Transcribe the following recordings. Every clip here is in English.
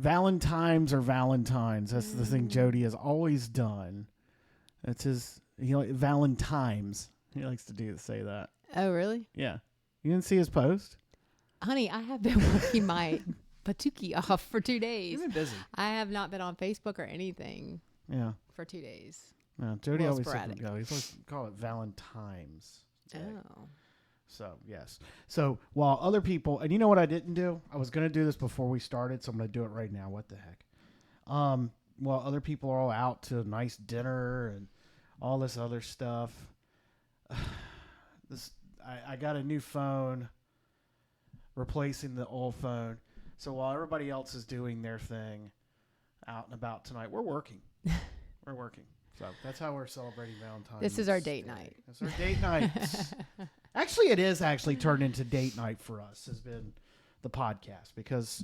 Valentines or Valentines. That's the thing Jody has always done. That's his, Valentines. He likes to say that. Oh, really? Yeah. You didn't see his post? Honey, I have been working my patuki off for 2 days. You've been busy. I have not been on Facebook or anything. Yeah. For 2 days. Yeah, Jody always sporadic. He always call it Valentines. Oh. So, yes. So, while other people, and you know what I didn't do? I was going to do this before we started, so I'm going to do it right now. What the heck? While other people are all out to a nice dinner and all this other stuff, I got a new phone replacing the old phone. So, while everybody else is doing their thing out and about tonight, we're working. We're working. So that's how we're celebrating Valentine's. This is our date night. It's our date night. Actually, it is turned into date night for us, has been the podcast, because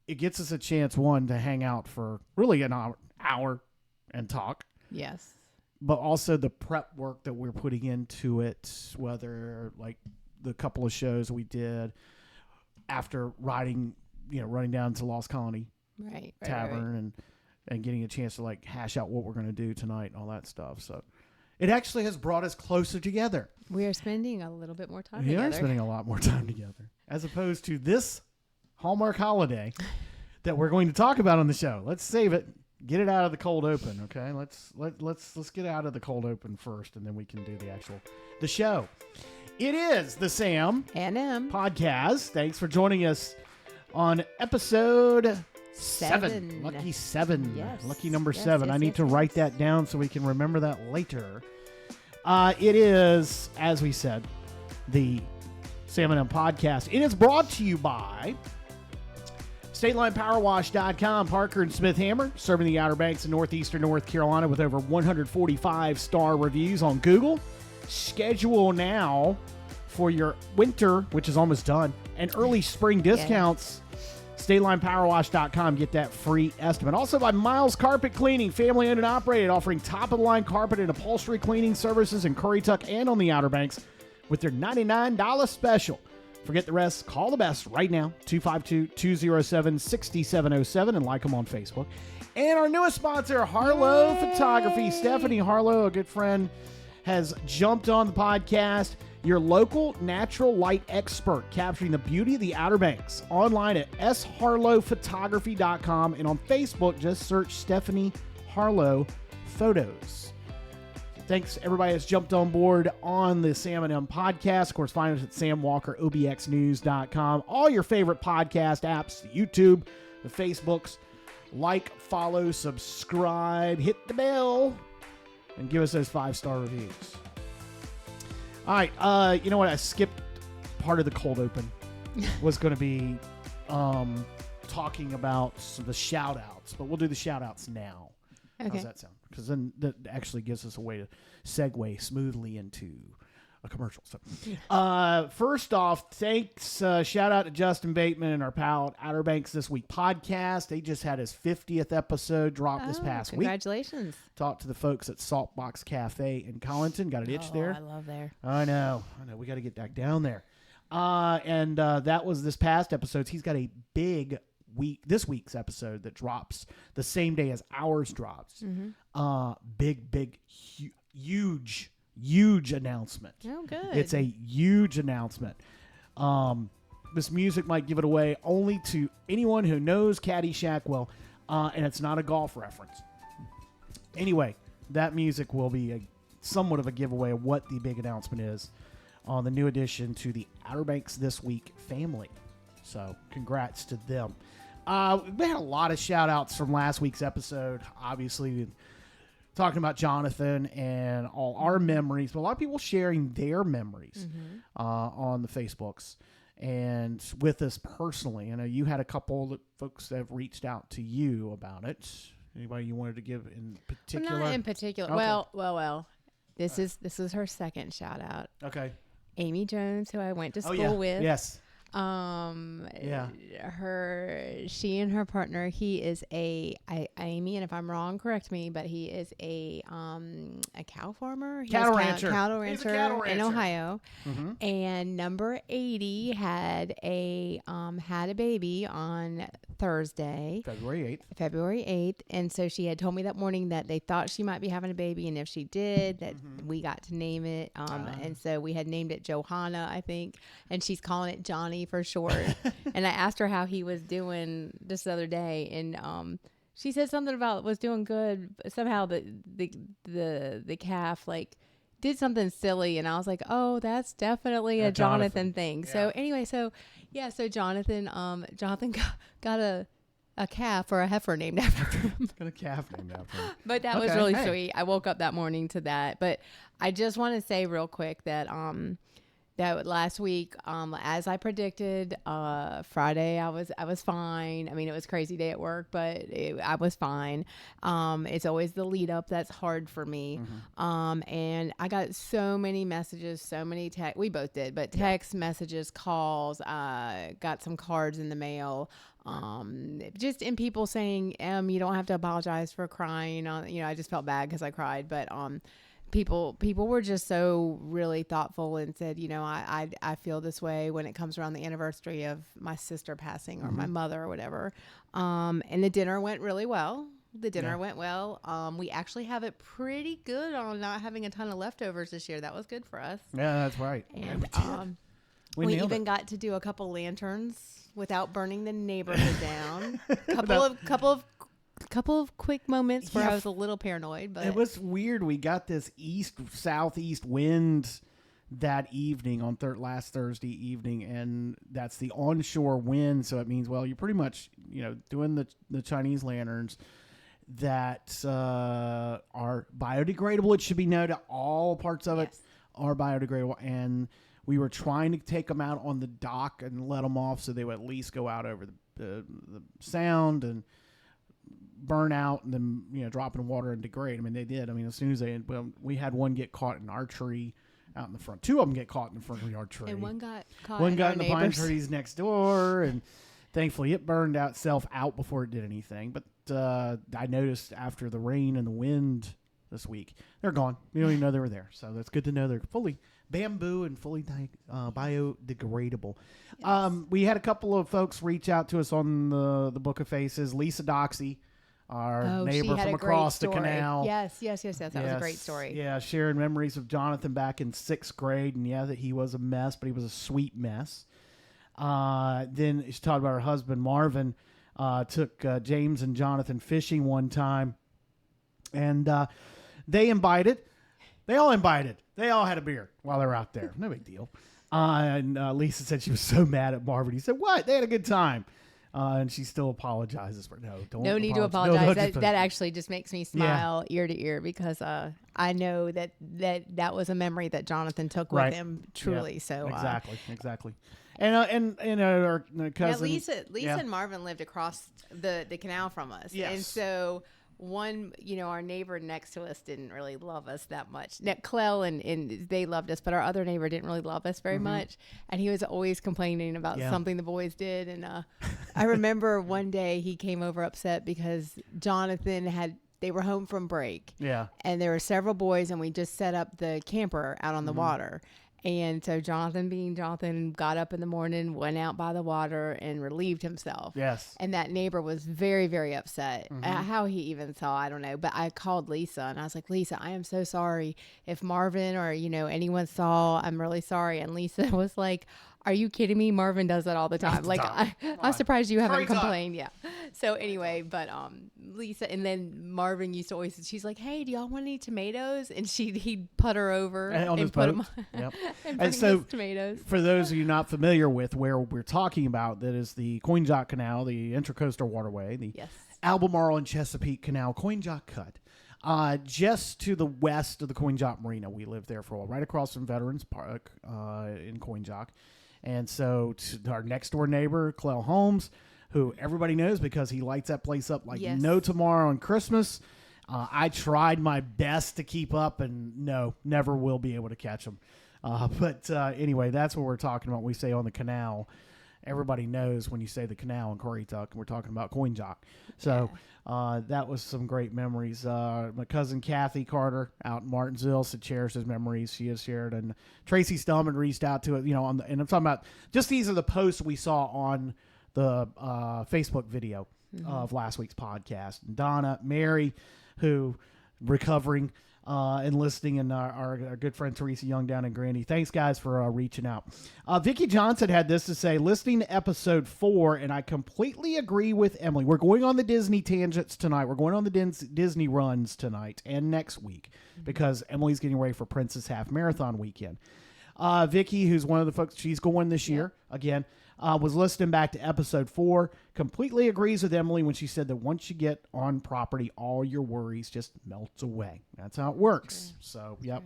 it gets us a chance, one, to hang out for really an hour and talk. Yes. But also the prep work that we're putting into it, whether like the couple of shows we did after running down to Lost Colony Tavern and getting a chance to like hash out what we're going to do tonight and all that stuff. So it actually has brought us closer together. We are spending a little bit more time together. We are spending a lot more time together, as opposed to this Hallmark holiday that we're going to talk about on the show. Let's save it. Get it out of the cold open, okay? Let's get out of the cold open first, and then we can do the show. It is the Sam and M podcast. Thanks for joining us on episode 7. Lucky 7. Yes. Lucky number 7. I need to write that down so we can remember that later. It is, as we said, the Sam and M podcast. It is brought to you by StatelinePowerWash.com. Parker and Smith Hammer, serving the Outer Banks of northeastern North Carolina with over 145-star reviews on Google. Schedule now for your winter, which is almost done, and early spring discounts. StatelinePowerWash.com. Get that free estimate. Also by Miles Carpet Cleaning, family owned and operated, offering top-of-the-line carpet and upholstery cleaning services in Currituck and on the Outer Banks with their $99 special. Forget the rest. Call the best right now, 252-207-6707, and like them on Facebook. And our newest sponsor, Harlow Photography. Stephanie Harlow, a good friend, has jumped on the podcast. Your local natural light expert, capturing the beauty of the Outer Banks. Online at sharlowphotography.com, and on Facebook, just search Stephanie Harlow Photos. Thanks, everybody that's jumped on board on the Sam and M podcast. Of course, find us at samwalkerobxnews.com. All your favorite podcast apps, the YouTube, the Facebooks. Like, follow, subscribe, hit the bell, and give us those 5-star reviews. All right, you know what? I skipped part of the cold open. Was going to be talking about the shout-outs, but we'll do the shout-outs now. Okay. How's that sound? Because then that actually gives us a way to segue smoothly into a commercial. So, first off, thanks. Shout out to Justin Bateman and our pal Outer Banks This Week podcast. They just had his 50th episode drop this past week. Congratulations. Talked to the folks at Saltbox Cafe in Collinton. Got an itch there. I love there. I know. We got to get back down there. And that was this past episode. He's got a big week, this week's episode that drops the same day as ours drops. Mm-hmm. Big, huge announcement. Oh, good. It's a huge announcement. This music might give it away only to anyone who knows Caddyshack well, and it's not a golf reference. Anyway, that music will be somewhat of a giveaway of what the big announcement is on the new addition to the Outer Banks This Week family. So congrats to them. We had a lot of shout-outs from last week's episode, obviously talking about Jonathan and all our memories, but a lot of people sharing their memories on the Facebooks and with us personally. I know you had a couple that folks that have reached out to you about it. Anybody you wanted to give in particular? Well, not in particular. Okay. Well. This is her second shout-out. Okay. Amy Jones, who I went to school with. Yes. Yeah. She and her partner, he is Amy, and if I'm wrong, correct me, but he is a cow farmer. Cattle rancher. Cattle He's a rancher cattle in rancher. Ohio. Mm-hmm. And number 80 had a baby on Thursday, February 8th. And so she had told me that morning that they thought she might be having a baby, and if she did, that we got to name it. And so we had named it Johanna, I think, and she's calling it Johnny for short. And I asked her how he was doing just the other day, and she said something about was doing good. Somehow the calf like did something silly, and I was like, oh, that's definitely a Jonathan thing. Yeah. So anyway, so Jonathan got a calf or a heifer named after him. Got a calf named after him. But that was really sweet. I woke up that morning to that. But I just want to say real quick that that last week, as I predicted, Friday I was fine. I mean, it was a crazy day at work, but I was fine. It's always the lead up that's hard for me. And I got so many messages, so many text. We both did, but text messages, calls. Got some cards in the mail. Just in people saying, you don't have to apologize for crying. I just felt bad because I cried, but people were just so really thoughtful and said, I feel this way when it comes around the anniversary of my sister passing or my mother or whatever. And the dinner went really well. Went well. We actually have it pretty good on not having a ton of leftovers this year. That was good for us. Yeah, that's right. And we even got to do a couple lanterns without burning the neighborhood down. Couple of quick moments where I was a little paranoid, but it was weird. We got this southeast wind that evening on last Thursday evening, and that's the onshore wind. So it means, well, you're pretty much, doing the Chinese lanterns that are biodegradable. It should be noted, all parts of it are biodegradable, and we were trying to take them out on the dock and let them off so they would at least go out over the sound and burn out and then drop in water and degrade. I mean, they did. I mean, as soon as we had one get caught in our tree out in the front. Two of them get caught in the front of our tree. And one got caught. One got in the pine trees next door, and thankfully it burned itself out before it did anything. But I noticed after the rain and the wind this week, they're gone. We don't even know they were there. So that's good to know they're fully bamboo and fully biodegradable. Yes. We had a couple of folks reach out to us on the Book of Faces. Lisa Doxey, our neighbor from across the canal. Yes. That was a great story. Yeah, sharing memories of Jonathan back in 6th grade, and that he was a mess, but he was a sweet mess. Then she talked about her husband, Marvin, took James and Jonathan fishing one time, and they imbibed. They all imbibed. They all had a beer while they were out there. No big deal. And Lisa said she was so mad at Marvin. He said, what? They had a good time. And she still apologizes for no need to apologize. That actually just makes me smile ear to ear because I know that was a memory that Jonathan took with him truly. Yeah, so exactly. And our cousin Lisa and Marvin lived across the canal from us. Yes. And so one, our neighbor next to us didn't really love us that much. Clell and they loved us, but our other neighbor didn't really love us very much. And he was always complaining about something the boys did. And I remember one day he came over upset because Jonathan they were home from break. Yeah. And there were several boys, and we just set up the camper out on the water. And so Jonathan, being Jonathan, got up in the morning, went out by the water, and relieved himself. Yes. And that neighbor was very, very upset. How he even saw, I don't know. But I called Lisa, and I was like, Lisa, I am so sorry. If Marvin or, anyone saw, I'm really sorry. And Lisa was like, are you kidding me? Marvin does that all the time. Like, I'm surprised you haven't complained. Yeah. So anyway, but Lisa, and then Marvin used to always, she's like, hey, do y'all want any tomatoes? And he'd put her over and put them on. and so tomatoes. For those of you not familiar with where we're talking about, that is the Coinjock Canal, the Intracoastal Waterway, the Albemarle and Chesapeake Canal Coinjock Cut. Just to the west of the Coinjock Marina. We lived there for a while, right across from Veterans Park in Coinjock. And so to our next door neighbor, Clell Holmes, who everybody knows because he lights that place up like no tomorrow on Christmas. I tried my best to keep up, and never will be able to catch him. But anyway, that's what we're talking about when we say on the canal. everybody knows when you say the canal in Currituck, and we're talking about Coin Jock. So that was some great memories. My cousin Kathy Carter out in Martinsville cherishes memories she has shared, and Tracy Stillman reached out to it, and I'm talking about just these are the posts we saw on the Facebook video of last week's podcast. And Donna, Mary, who recovering and listening, and our good friend Teresa Young down in Grandy. Thanks, guys, for reaching out. Vicki Johnson had this to say, listening to episode 4, and I completely agree with Emily. We're going on the Disney tangents tonight. We're going on the Disney runs tonight and next week because Emily's getting ready for Princess Half Marathon weekend. Vicki, who's one of the folks, she's going this year again. Was listening back to episode 4, completely agrees with Emily when she said that once you get on property, all your worries just melts away. That's how it works. True. So, yep.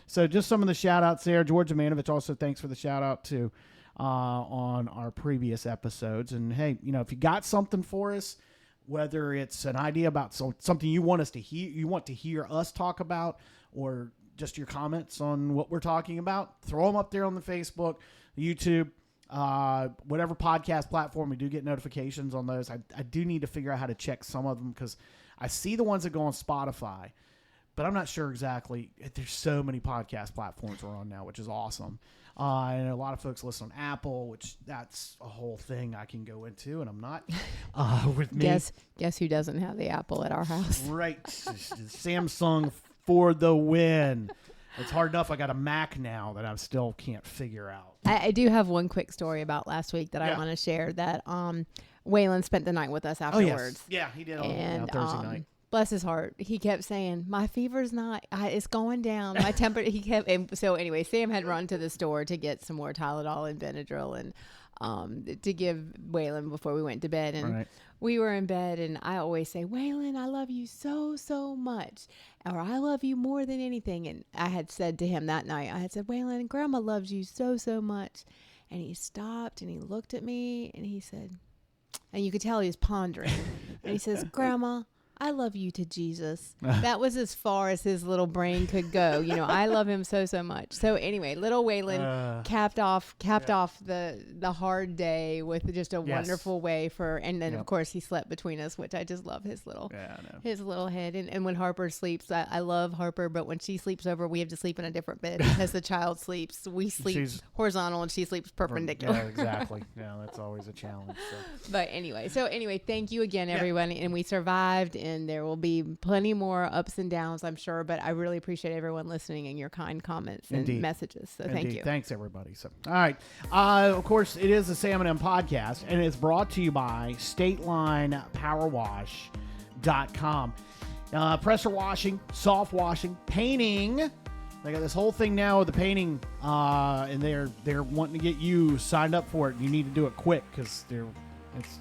So just some of the shout outs there. George Amanovich also thanks for the shout out too on our previous episodes. And hey, if you got something for us, whether it's an idea about something you want us to hear, you want to hear us talk about, or just your comments on what we're talking about, throw them up there on the Facebook, the YouTube, whatever podcast platform. We do get notifications on those. I do need to figure out how to check some of them because I see the ones that go on Spotify, but I'm not sure exactly. There's so many podcast platforms we're on now, which is awesome. And a lot of folks listen on Apple, which that's a whole thing I can go into, and I'm not with me. Guess who doesn't have the Apple at our house? Right. Samsung for the win. It's hard enough. I got a Mac now that I still can't figure out. I do have one quick story about last week that I want to share. That Waylon spent the night with us afterwards. Oh, yes. Yeah, he did on Thursday night. Bless his heart. He kept saying, "My fever's it's going down. My temperature." So anyway, Sam had run to the store to get some more Tylenol and Benadryl and to give Waylon before we went to bed. And we were in bed, and I always say, "Waylon, I love you so, so much," or "I love you more than anything." And I had said to him that night, I had said, "Waylon, Grandma loves you so, so much." And he stopped and he looked at me and he said, and you could tell he was pondering, and he says, "Grandma, I love you to Jesus." That was as far as his little brain could go. I love him so, so much. So anyway, little Waylon capped off the hard day with just a wonderful way and then of course he slept between us, which I just love his little head. And when Harper sleeps, I love Harper, but when she sleeps over, we have to sleep in a different bed because the child sleeps. We sleep horizontal and she sleeps perpendicular. Yeah, exactly. Yeah, that's always a challenge. So. But anyway, thank you again, everyone. And we survived. And there will be plenty more ups and downs, I'm sure. But I really appreciate everyone listening and your kind comments and messages. So thank you. Thanks, everybody. So, all right. Of course, it is the Sam and M podcast, and it's brought to you by StatelinePowerWash.com. Pressure washing, soft washing, painting. They got this whole thing now with the painting, and they're wanting to get you signed up for it. You need to do it quick because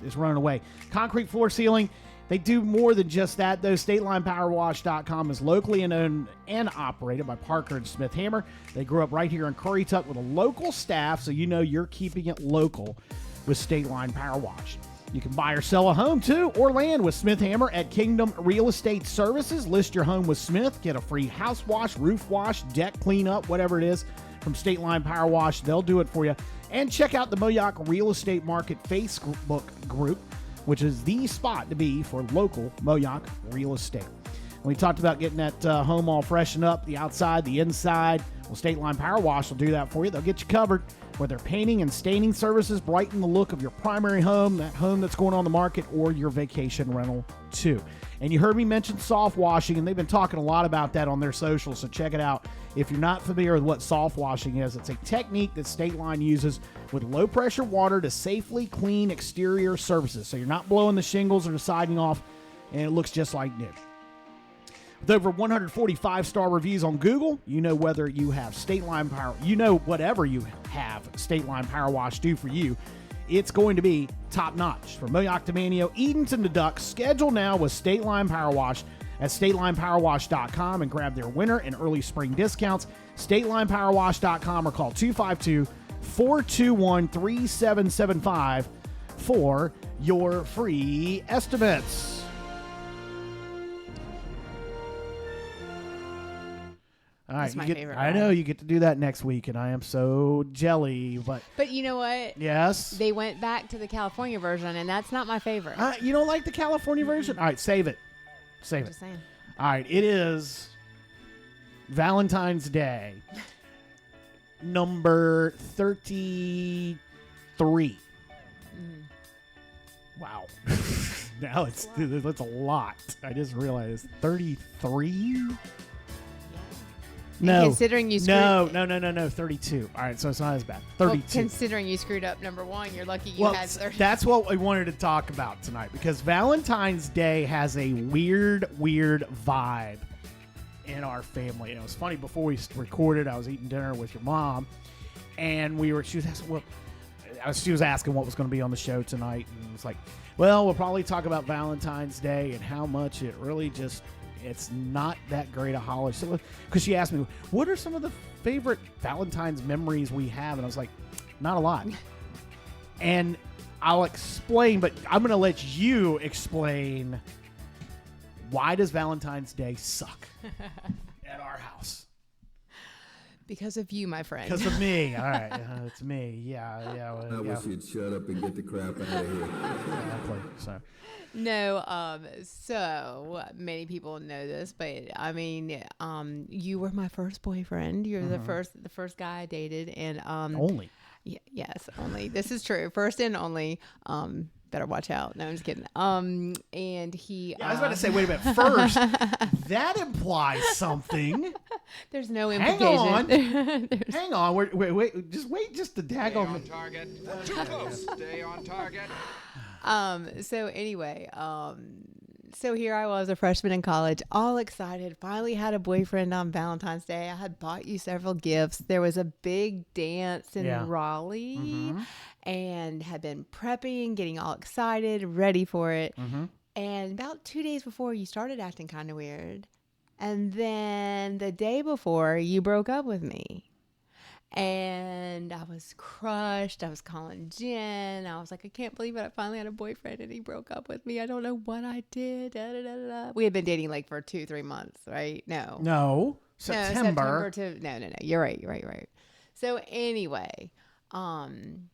it's running away. Concrete floor sealing. They do more than just that, though. StatelinePowerWash.com is locally owned and operated by Parker and Smith Hammer. They grew up right here in Currituck with a local staff, so you're keeping it local with State Line Power Wash. You can buy or sell a home, too, or land with Smith Hammer at Kingdom Real Estate Services. List your home with Smith. Get a free house wash, roof wash, deck cleanup, whatever it is, from State Line Power Wash. They'll do it for you. And check out the Moyock Real Estate Market Facebook group, which is the spot to be for local Moyock real estate. We talked about getting that home all freshened up, the outside, the inside. Well, State Line Power Wash will do that for you. They'll get you covered with their painting and staining services, brighten the look of your primary home, that home that's going on the market, or your vacation rental too. And you heard me mention soft washing, and they've been talking a lot about that on their socials, so check it out. If you're not familiar with what soft washing is, it's a technique that State Line uses with low-pressure water to safely clean exterior surfaces, so you're not blowing the shingles or the siding off, and it looks just like new. With over 145-star reviews on Google, whether you have State Line Power, whatever you have State Line Power Wash do for you, it's going to be top-notch. From Moyock to Manio, Edenton to Duck, schedule now with State Line Power Wash at StatelinePowerWash.com and grab their winter and early spring discounts. StatelinePowerWash.com or call 252-421-3775 for your free estimates. All right, That's my favorite. I know you get to do that next week, and I am so jelly. But you know what? Yes. They went back to the California version, and that's not my favorite. You don't like the California version? All right, save it. Save it. Just saying. All right, it is Valentine's Day, number 33. Wow. Now that's a lot. I just realized 33. No. Considering you screwed No, 32. All right, so it's not as bad. 32. Well, considering you screwed up number 1, you're lucky you had 30. That's what we wanted to talk about tonight, because Valentine's Day has a weird vibe in our family. And it was funny, before we recorded, I was eating dinner with your mom, and she was asking what was going to be on the show tonight, and it was like, well, we'll probably talk about Valentine's Day and how much it really just, it's not that great a holiday. So, because she asked me, what are some of the favorite Valentine's memories we have? And I was like, not a lot. And I'll explain, but I'm going to let you explain, why does Valentine's Day suck at our house? Because of you, my friend. Because of me. All right. It's me. Yeah. I wish you'd shut up and get the crap out of here. Exactly. So. No, so many people know this, but I mean, you were my first boyfriend. You're the first guy I dated, and only. Yes, only. This is true. First and only. Better watch out. No, I'm just kidding. And he. I was about to say, wait a minute. First, that implies something. There's no implication. Hang on. Wait. Just wait. Just the daggone. Stay on target. Too close. Stay on target. So anyway, so here I was, a freshman in college, all excited. Finally had a boyfriend on Valentine's Day. I had bought you several gifts. There was a big dance in Raleigh, and had been prepping, getting all excited, ready for it. And about 2 days before, you started acting kind of weird. And then the day before, you broke up with me. And I was crushed. I was calling Jen. I was like, I can't believe it. I finally had a boyfriend and he broke up with me. I don't know what I did. Da, da, da, da. We had been dating like for 2-3 months, right? No. September. No. You're right. So anyway, then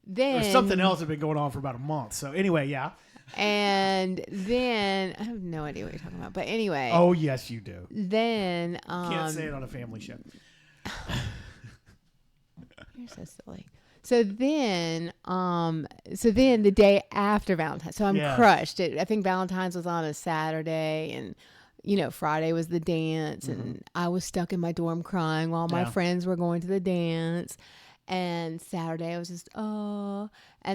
there's something else that had been going on for about a month. So anyway, yeah. And then I have no idea what you're talking about. But anyway. Oh, yes, you do. Then can't say it on a family show. You're so silly. So then the day after Valentine's, so I'm crushed. I think Valentine's was on a Saturday, and Friday was the dance, and I was stuck in my dorm crying while my friends were going to the dance. And Saturday I was just and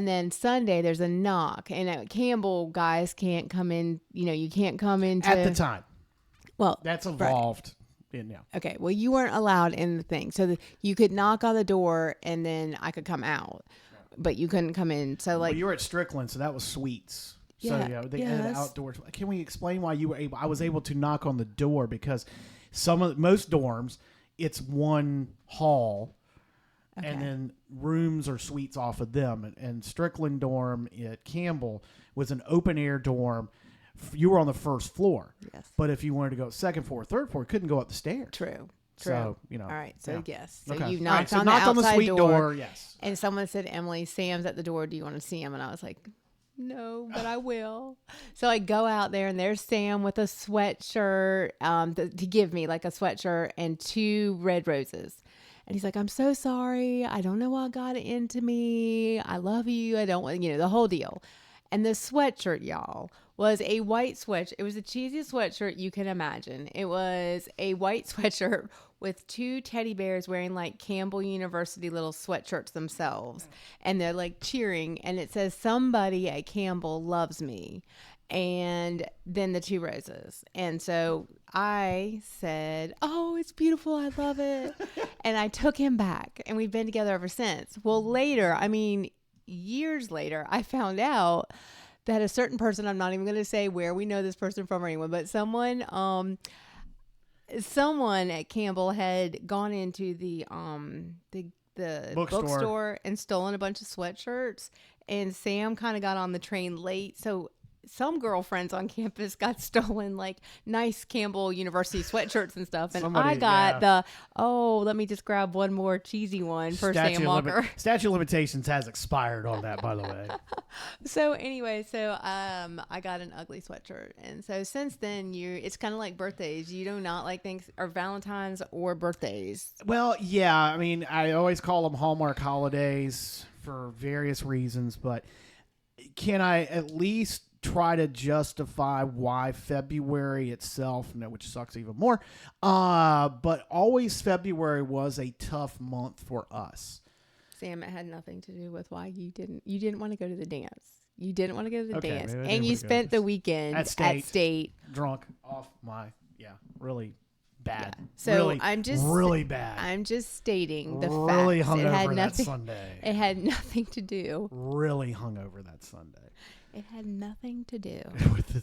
then Sunday there's a knock, and at Campbell guys can't come in. You can't come into at the time. Well, that's evolved. Yeah. Okay. Well, you weren't allowed in the thing, so you could knock on the door, and then I could come out, but you couldn't come in. So you were at Strickland, so that was suites. Yeah, so they had outdoors. Can we explain why you were able? I was able to knock on the door because most dorms, it's one hall, and then rooms or suites off of them. And Strickland dorm at Campbell was an open air dorm. You were on the first floor. Yes. But if you wanted to go second floor, third floor, you couldn't go up the stairs. True. So, All right. So, yes. So, okay. you knocked on the outside door. Yes. And someone said, Emily, Sam's at the door. Do you want to see him? And I was like, no, but I will. So I go out there, and there's Sam with a sweatshirt to give me, like a sweatshirt and 2 red roses. And he's like, I'm so sorry. I don't know what got into me. I love you. I don't want, the whole deal. And the sweatshirt, y'all, was a white sweatshirt. It was the cheesiest sweatshirt you can imagine. It was a white sweatshirt with 2 teddy bears wearing like Campbell University little sweatshirts themselves. And they're like cheering. And it says, somebody at Campbell loves me. And then the 2 roses. And so I said, oh, it's beautiful. I love it. And I took him back. And we've been together ever since. Well, later, years later, I found out that a certain person, I'm not even going to say where we know this person from or anyone, but someone at Campbell had gone into the bookstore and stolen a bunch of sweatshirts, and Sam kind of got on the train late. So some girlfriends on campus got stolen like nice Campbell University sweatshirts and stuff. And I got let me just grab one more cheesy one for Sam Walker. Statute of limitations has expired on that, by the way. So anyway, I got an ugly sweatshirt. And so since then, it's kind of like birthdays. You do not like things or Valentine's or birthdays. Well, yeah. I mean, I always call them Hallmark holidays for various reasons, but can I at least try to justify why February itself, which sucks even more, but always February was a tough month for us. Sam, it had nothing to do with why you didn't want to go to the dance. You didn't want to go to the dance, and you spent the weekend at state drunk off my really bad. Yeah. So really, really bad. I'm just stating the really facts. Hungover that Sunday. It had nothing to do. Really hungover that Sunday. It had nothing to do with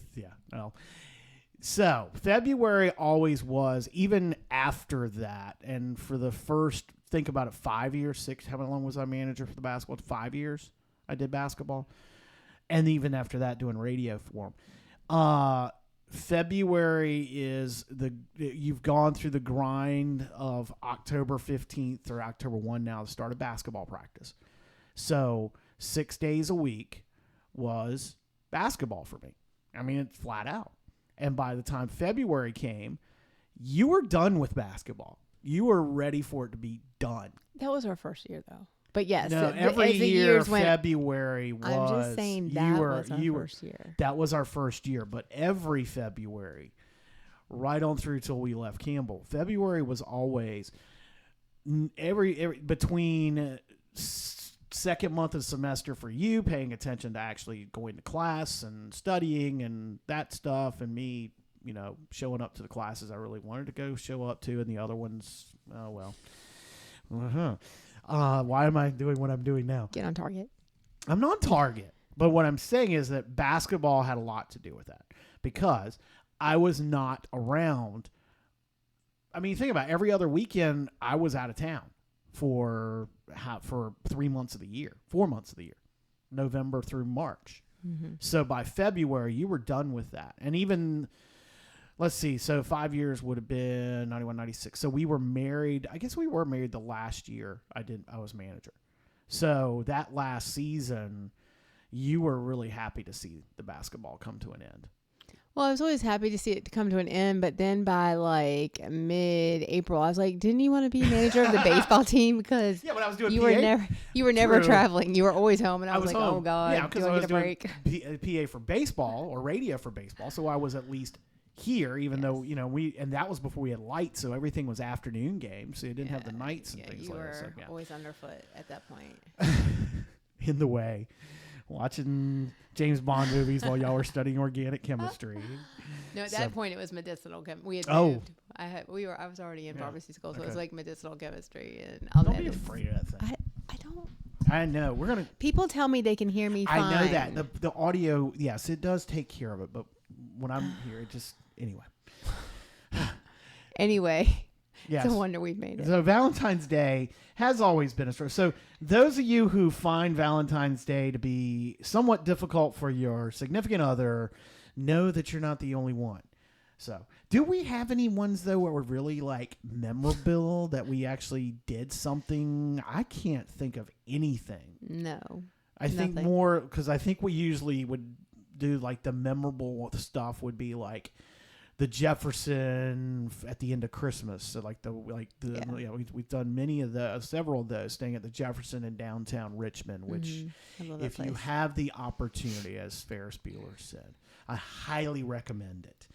So February always was, even after that, and for the first, think about it, 5 years, 6. How long was I manager for the basketball? 5 years I did basketball, and even after that, doing radio for them. February is you've gone through the grind of October 15th or October 1 now to start a basketball practice. So 6 days a week was basketball for me. I mean, it's flat out. And by the time February came, you were done with basketball. You were ready for it to be done. That was our first year, though. But yes, no, every year February was. I'm just saying that was our first year. That was our first year, but every February, right on through till we left Campbell, February was always every between second month of semester for you, paying attention to actually going to class and studying and that stuff, and me, showing up to the classes I really wanted to go show up to, and the other ones, oh well. Why am I doing what I'm doing now? Get on target. I'm not on target. But what I'm saying is that basketball had a lot to do with that because I was not around. I mean, think about it. Every other weekend I was out of town for 3 months of the year, 4 months of the year, November through March. Mm-hmm. So by February, you were done with that. And even, let's see, so 5 years would have been 91, 96. So we were married. I guess we were married the last year I was manager. So that last season, you were really happy to see the basketball come to an end. Well, I was always happy to see it come to an end, but then by like mid-April, I was like, "Didn't you want to be manager of the baseball team?" Because when I was doing you were never traveling. You were always home, and I was like, home. "Oh God, because I was doing PA for baseball or radio for baseball." So I was at least here, even though and that was before we had lights, so everything was afternoon games, so you didn't have the nights and things like that. You were always underfoot at that point. In the way. Watching James Bond movies while y'all were studying organic chemistry. No, at that point it was medicinal chemistry. We had moved. I was already in pharmacy school, so it was like medicinal chemistry. And don't be afraid of that thing. I don't. I know people tell me they can hear me fine. I know that the audio, yes, it does take care of it, but when I'm here, it just anyway. Yes. It's a wonder we've made it. So Valentine's Day has always been a struggle. So those of you who find Valentine's Day to be somewhat difficult for your significant other, know that you're not the only one. So do we have any ones, though, where we're really like memorable that we actually did something? I can't think of anything. No. I think more because I think we usually would do like the memorable stuff would be like the Jefferson at the end of Christmas. So we've done several of those, staying at the Jefferson in downtown Richmond, which if you have the opportunity, as Ferris Bueller said, I highly recommend it.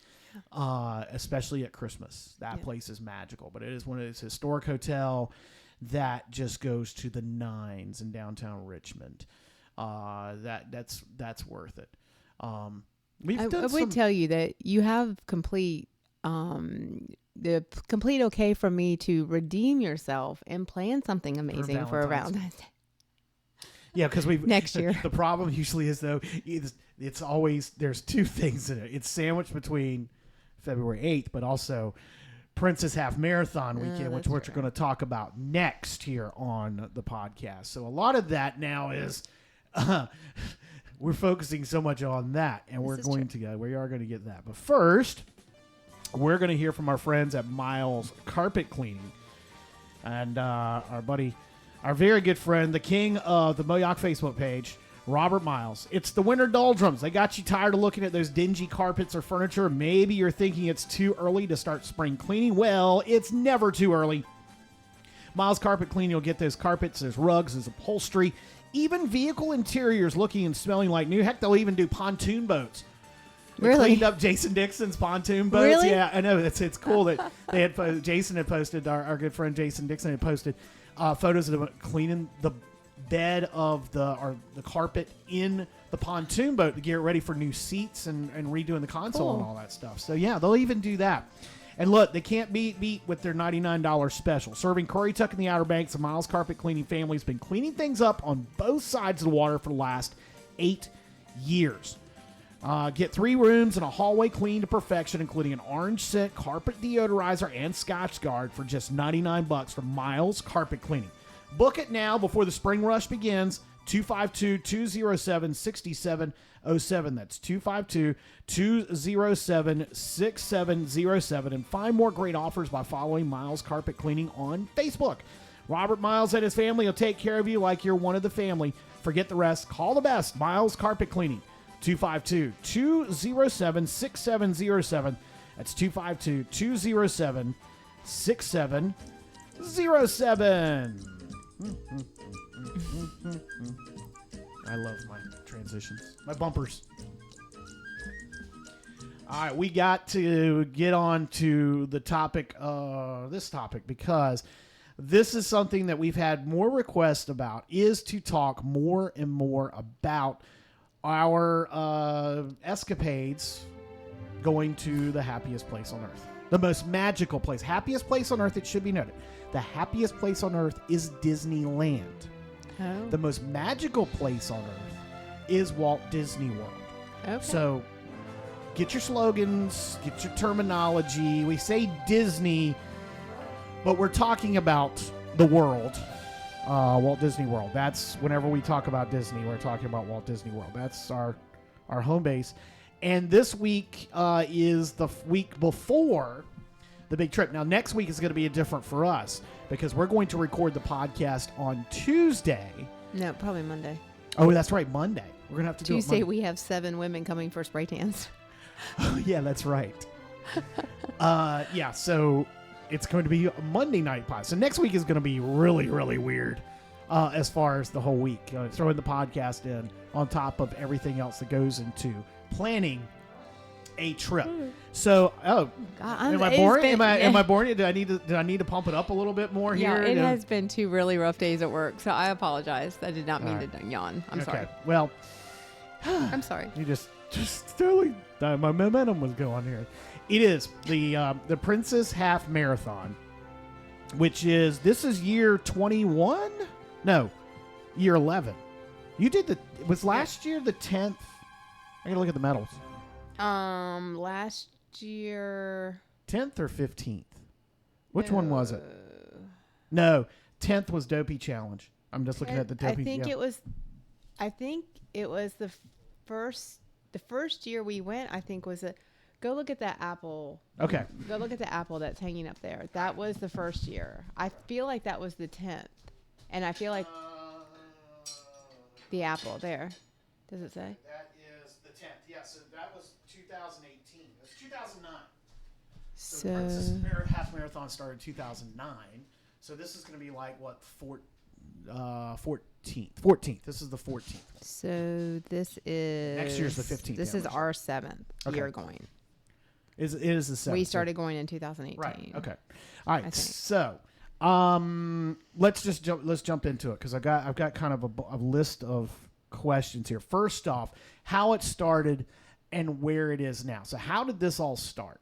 Especially at Christmas. That place is magical, but it is one of those historic hotel that just goes to the nines in downtown Richmond. That's worth it. I would tell you that you have complete okay for me to redeem yourself and plan something amazing for Valentine's Day. Yeah, because next year. The problem usually is though it's always there's two things in it. It's sandwiched between February 8th, but also Princess Half Marathon weekend, which we're going to talk about next here on the podcast. So a lot of that now is we're focusing so much on that, and we are going to get that. But first, we're going to hear from our friends at Miles Carpet Cleaning, and our very good friend, the king of the Moyoc Facebook page, Robert Miles. It's the winter doldrums. They got you tired of looking at those dingy carpets or furniture. Maybe you're thinking it's too early to start spring cleaning. Well, it's never too early. Miles Carpet Cleaning, you'll get those carpets, there's rugs, there's upholstery, even vehicle interiors looking and smelling like new. Heck, they'll even do pontoon boats. They cleaned up Jason Dixon's pontoon boats. Really? Yeah, I know. It's cool that they had Jason had posted, our good friend Jason Dixon had posted photos of them cleaning the bed of the carpet in the pontoon boat to get ready for new seats and redoing the console and all that stuff. So yeah, they'll even do that. And look, they can't be beat with their $99 special. Serving Currituck in the Outer Banks, the Miles Carpet Cleaning family has been cleaning things up on both sides of the water for the last 8 years. Get 3 rooms and a hallway cleaned to perfection, including an orange scent carpet deodorizer and Scotch Guard for just $99 from Miles Carpet Cleaning. Book it now before the spring rush begins. 252-207-6707. That's 252-207-6707. And find more great offers by following Miles Carpet Cleaning on Facebook. Robert Miles and his family will take care of you like you're one of the family. Forget the rest. Call the best. Miles Carpet Cleaning. 252-207-6707. That's 252-207-6707. I love my transitions, my bumpers. All right, we got to get on to the topic, this topic, because this is something that we've had more requests about, is to talk more and more about our escapades going to the happiest place on earth. The most magical place. Happiest place on earth, it should be noted. The happiest place on earth is Disneyland. Oh. The most magical place on earth is Walt Disney World. Okay. So get your slogans, get your terminology. We say Disney, but we're talking about the world. Walt Disney World. That's whenever we talk about Disney, we're talking about Walt Disney World. That's our home base. And this week is the week before the big trip. Now, next week is going to be different for us because we're going to record the podcast on Tuesday. No, probably Monday. Oh, that's right, Monday. We're going to have to do it Tuesday, Monday. we have 7 women coming for spray tans. Oh, yeah, that's right. Yeah, so it's going to be a Monday night pod. So next week is going to be really, really weird as far as the whole week. Throwing the podcast in on top of everything else that goes into planning a trip. So, God, am I boring? Am I boring? Did I need to pump it up a little bit more here? Yeah, it has been 2 really rough days at work, so I apologize. I did not mean to yawn. I'm sorry. Well, I'm sorry. You just totally my momentum was going here. It is the Princess Half Marathon, which this is year 21? No, year 11. You did was last year the 10th? I gotta look at the medals. Last year 10th or 15th? Which one was it? No, 10th was Dopey Challenge. I'm just looking at the Dopey. I think it was the first year we went. I think was go look at that apple. Okay. Go look at the apple that's hanging up there. That was the first year. I feel like that was the 10th, and I feel like the apple there. Does it say? That is the 10th. Yeah, so that was 2018. It was 2009. So the Princess Half Marathon started in 2009. So this is going to be like, what, 14th. 14th. This is the 14th. So this is... Next year's the 15th. This is our 7th year going. It is the 7th. We started going in 2018. Right. Okay. All right. So let's jump into it because I've got kind of a list of questions here. First off, how it started and where it is now. So how did this all start?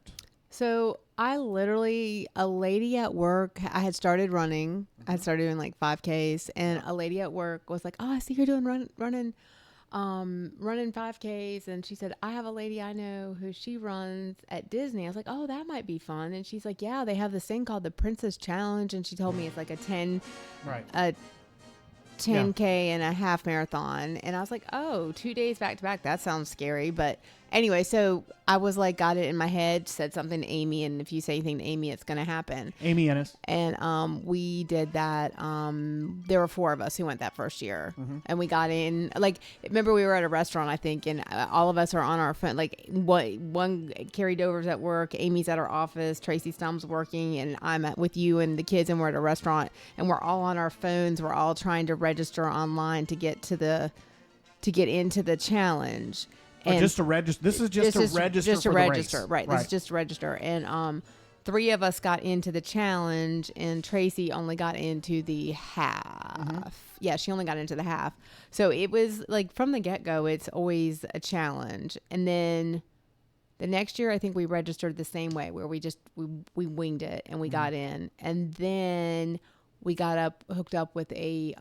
So a lady at work, I had started running. I had started doing like 5Ks, and a lady at work was like, "Oh, I see you're doing running 5Ks." And she said, "I have a lady I know who she runs at Disney." I was like, "Oh, that might be fun." And she's like, "Yeah, they have this thing called the Princess Challenge." And she told me it's like a 10, 10K and a half marathon. And I was like, oh, 2 days back to back. That sounds scary. But anyway, so I was like, got it in my head, said something to Amy. And if you say anything to Amy, it's going to happen. Amy Ennis. And we did that. There were 4 of us who went that first year. And we got in, like, remember we were at a restaurant, I think, and all of us are on our phone. Like, one carried overs at work, Amy's at our office, Tracy Stum's working, and I'm with you and the kids, and we're at a restaurant, and we're all on our phones. We're all trying to register online to get into the challenge. And just to register. This is just to register. Just to for register, the race. right? This is just to register. And 3 of us got into the challenge, and Tracy only got into the half. Yeah, she only got into the half. So it was like from the get-go, it's always a challenge. And then the next year, I think we registered the same way, where we winged it and we got in, and then we got hooked up with a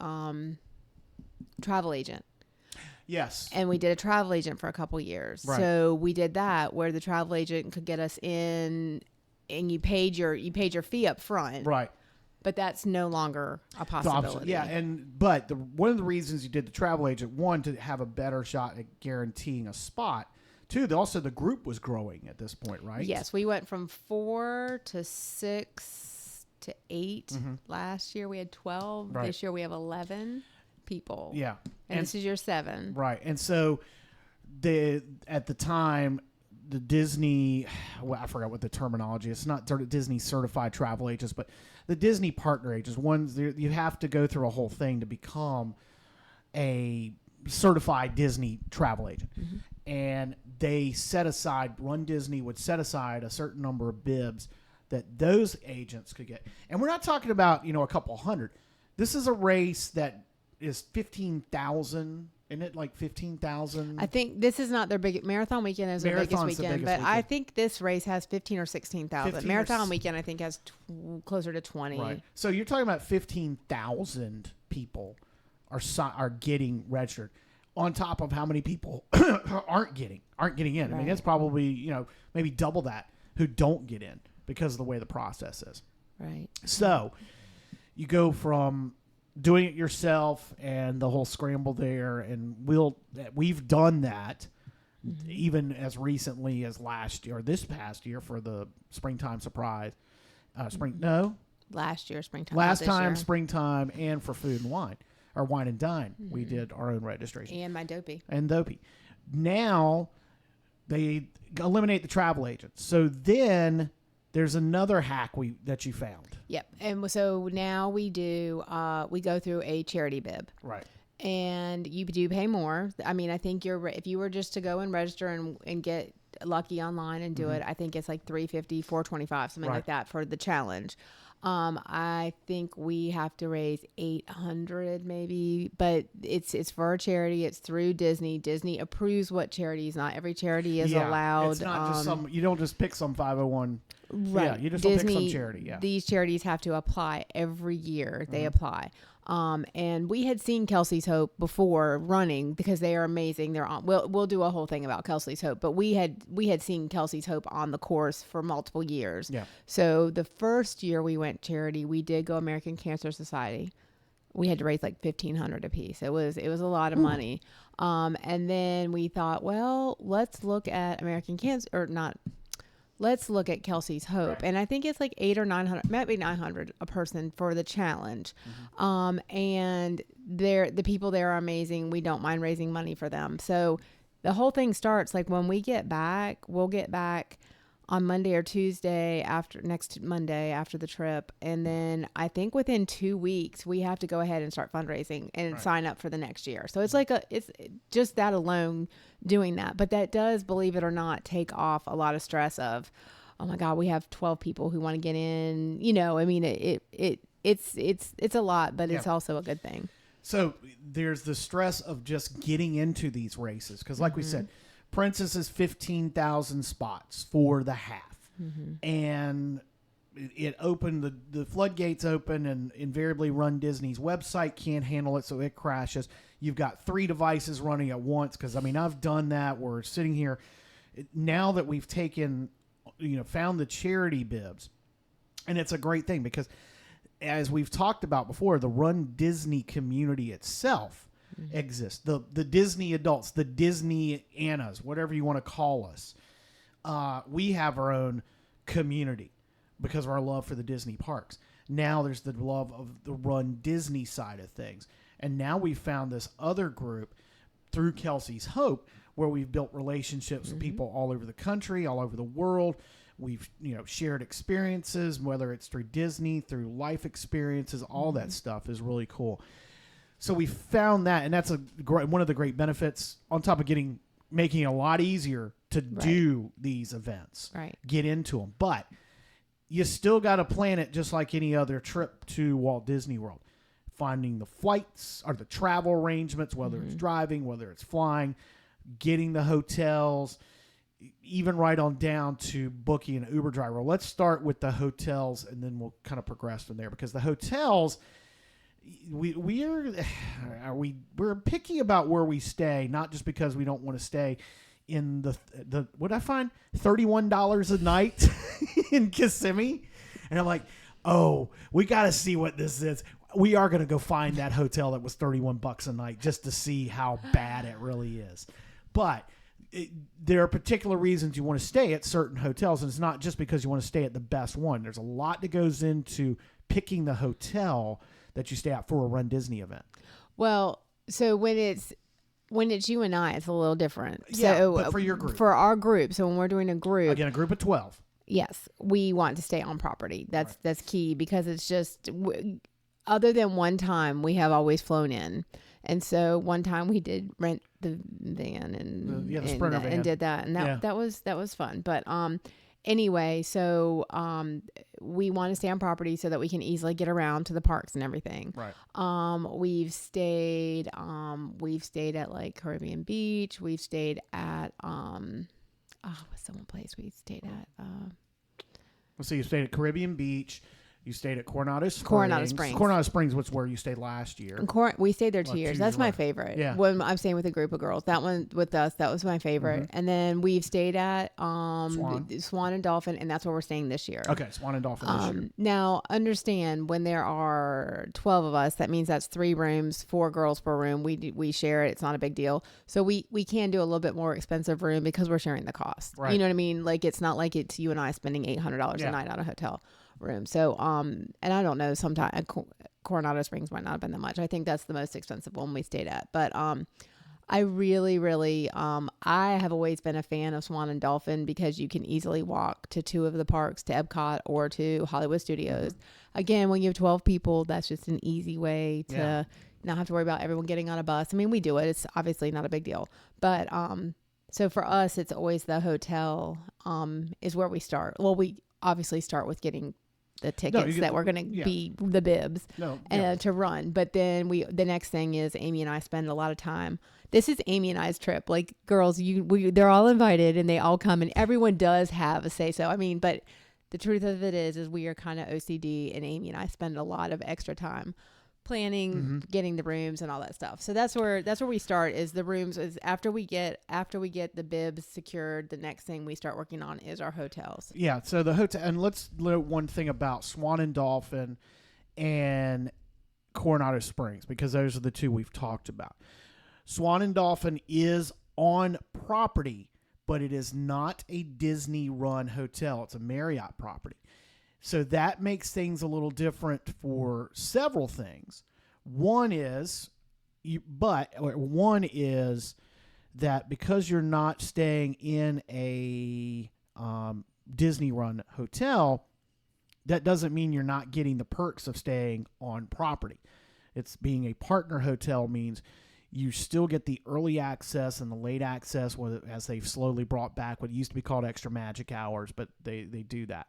travel agent. Yes. And we did a travel agent for a couple years. Right. So we did that, where the travel agent could get us in, and you paid your fee up front. Right. But that's no longer a possibility. Yeah, but one of the reasons you did the travel agent, one, to have a better shot at guaranteeing a spot. 2, also the group was growing at this point, right? Yes, we went from 4 to 6 to 8 last year. We had 12. Right. This year we have 11 people. Yeah. And this is year 7. Right. And so at the time, the Disney, well, I forgot what the terminology is. It's not Disney certified travel agents, but the Disney partner agents, ones you have to go through a whole thing to become a certified Disney travel agent. And they set aside, RunDisney would set aside a certain number of bibs that those agents could get. And we're not talking about, a couple hundred. This is a race that is 15,000. Isn't it like 15,000? I think this is not their biggest marathon weekend is their biggest weekend, but weekend. I think this race has 15 or 16,000. Marathon weekend I think has closer to 20. Right. So you're talking about 15,000 people are getting registered, on top of how many people aren't getting in. I mean, it's probably maybe double that who don't get in because of the way the process is. Right. So you go from doing it yourself and the whole scramble there, and we've done that even as recently as last year, or this past year, for the springtime surprise. Last year springtime. Last time springtime, and for food and wine, or wine and dine, we did our own registration. And my dopey. Now they eliminate the travel agents. So then there's another hack that you found. Yep. And so now we go through a charity bib. Right. And you do pay more. I mean, I think if you were just to go and register and get lucky online and do it, I think it's like $350, $425, something like that for the challenge. I think we have to raise $800 maybe, but it's for a charity. It's through Disney. Disney approves what charities. Not every charity is allowed. It's not just you don't just pick some 501. Right. Yeah, you just Disney, don't pick some charity. Yeah. These charities have to apply every year. They apply. And we had seen Kelsey's Hope before running, because they are amazing. They're on. We'll do a whole thing about Kelsey's Hope, but we had seen Kelsey's Hope on the course for multiple years. Yeah. So the first year we went charity, we did go American Cancer Society. We had to raise like $1,500 a piece. It was a lot of money. And then we thought, well, let's look at let's look at Kelsey's Hope. Right. And I think it's like $800 or $900, maybe $900 a person for the challenge. And the people there are amazing. We don't mind raising money for them. So the whole thing starts like when we get back, we'll get back on Monday or Tuesday next Monday after the trip. And then I think within 2 weeks, we have to go ahead and start fundraising and sign up for the next year. So it's like it's just that alone doing that. But that does, believe it or not, take off a lot of stress of, oh my God, we have 12 people who want to get in. I mean, it's a lot, but it's also a good thing. So there's the stress of just getting into these races. Because like we said, Princess is 15,000 spots for the half. And it opened, the floodgates open, and invariably RunDisney's website can't handle it, so it crashes. You've got 3 devices running at once, because, I mean, I've done that. We're sitting here. Now that we've taken, found the charity bibs, and it's a great thing, because as we've talked about before, the Run Disney community itself exists. The Disney adults, the Disney Annas, whatever you want to call us. We have our own community because of our love for the Disney parks. Now there's the love of the Run Disney side of things. And now we've found this other group through Kelsey's Hope where we've built relationships with people all over the country, all over the world. We've, shared experiences, whether it's through Disney, through life experiences, all that stuff is really cool. So we found that, and that's one of the great benefits on top of making it a lot easier to do these events, get into them. But you still got to plan it just like any other trip to Walt Disney World. Finding the flights or the travel arrangements, whether it's driving, whether it's flying, getting the hotels, even right on down to booking an Uber driver. Let's start with the hotels, and then we'll kind of progress from there, because the hotels, we're picky about where we stay, not just because we don't want to stay in the what I find $31 a night in Kissimmee, and I'm like, oh, we got to see what this is. We are going to go find that hotel that was $31 a night just to see how bad it really is. But there are particular reasons you want to stay at certain hotels, and it's not just because you want to stay at the best one. There's a lot that goes into picking the hotel that you stay at for a Run Disney event. Well, so when it's you and I, it's a little different. Yeah, so but for your group. For our group, so when we're doing a group. Again, a group of 12. Yes, we want to stay on property. That's key, because it's just, other than one time, we have always flown in. And so one time we did rent the van and did that. And that was fun. But anyway, so we want to stay on property so that we can easily get around to the parks and everything. Right. We've stayed at like Caribbean Beach. We've stayed at what's the one place we stayed at? So you stayed at Caribbean Beach. You stayed at Coronado Springs. Coronado Springs was where you stayed last year. We stayed there 2 years. That's my favorite. Yeah. When I'm staying with a group of girls. That one with us, that was my favorite. And then we've stayed at Swan and Dolphin, and that's where we're staying this year. Okay, Swan and Dolphin this year. Now, understand, when there are 12 of us, that means that's 3 rooms, 4 girls per room. We share it. It's not a big deal. So we can do a little bit more expensive room because we're sharing the cost. Right. You know what I mean? Like, it's not like it's you and I spending $800 a night on a hotel room. So and I don't know, sometimes Coronado Springs might not have been that much. I think that's the most expensive one we stayed at. But I really I have always been a fan of Swan and Dolphin because you can easily walk to 2 of the parks, to Epcot or to Hollywood Studios. Again, when you have 12 people, that's just an easy way to not have to worry about everyone getting on a bus. I mean, we do it. It's obviously not a big deal. But so for us, it's always the hotel is where we start. Well, we obviously start with getting the tickets that we're going to be the bibs to run. But then the next thing is Amy and I spend a lot of time. This is Amy and I's trip. Like, girls, they're all invited and they all come, and everyone does have a say so. I mean, but the truth of it is we are kind of OCD, and Amy and I spend a lot of extra time planning, getting the rooms and all that stuff. So that's where we start, is the rooms. Is after we get the bibs secured, the next thing we start working on is our hotels. Yeah. So the hotel, and let's know one thing about Swan and Dolphin and Coronado Springs, because those are the 2 we've talked about. Swan and Dolphin is on property, but it is not a Disney run hotel. It's a Marriott property. So that makes things a little different for several things. One is that because you're not staying in a Disney-run hotel, that doesn't mean you're not getting the perks of staying on property. It's being a partner hotel means you still get the early access and the late access, as they've slowly brought back what used to be called extra magic hours, but they do that.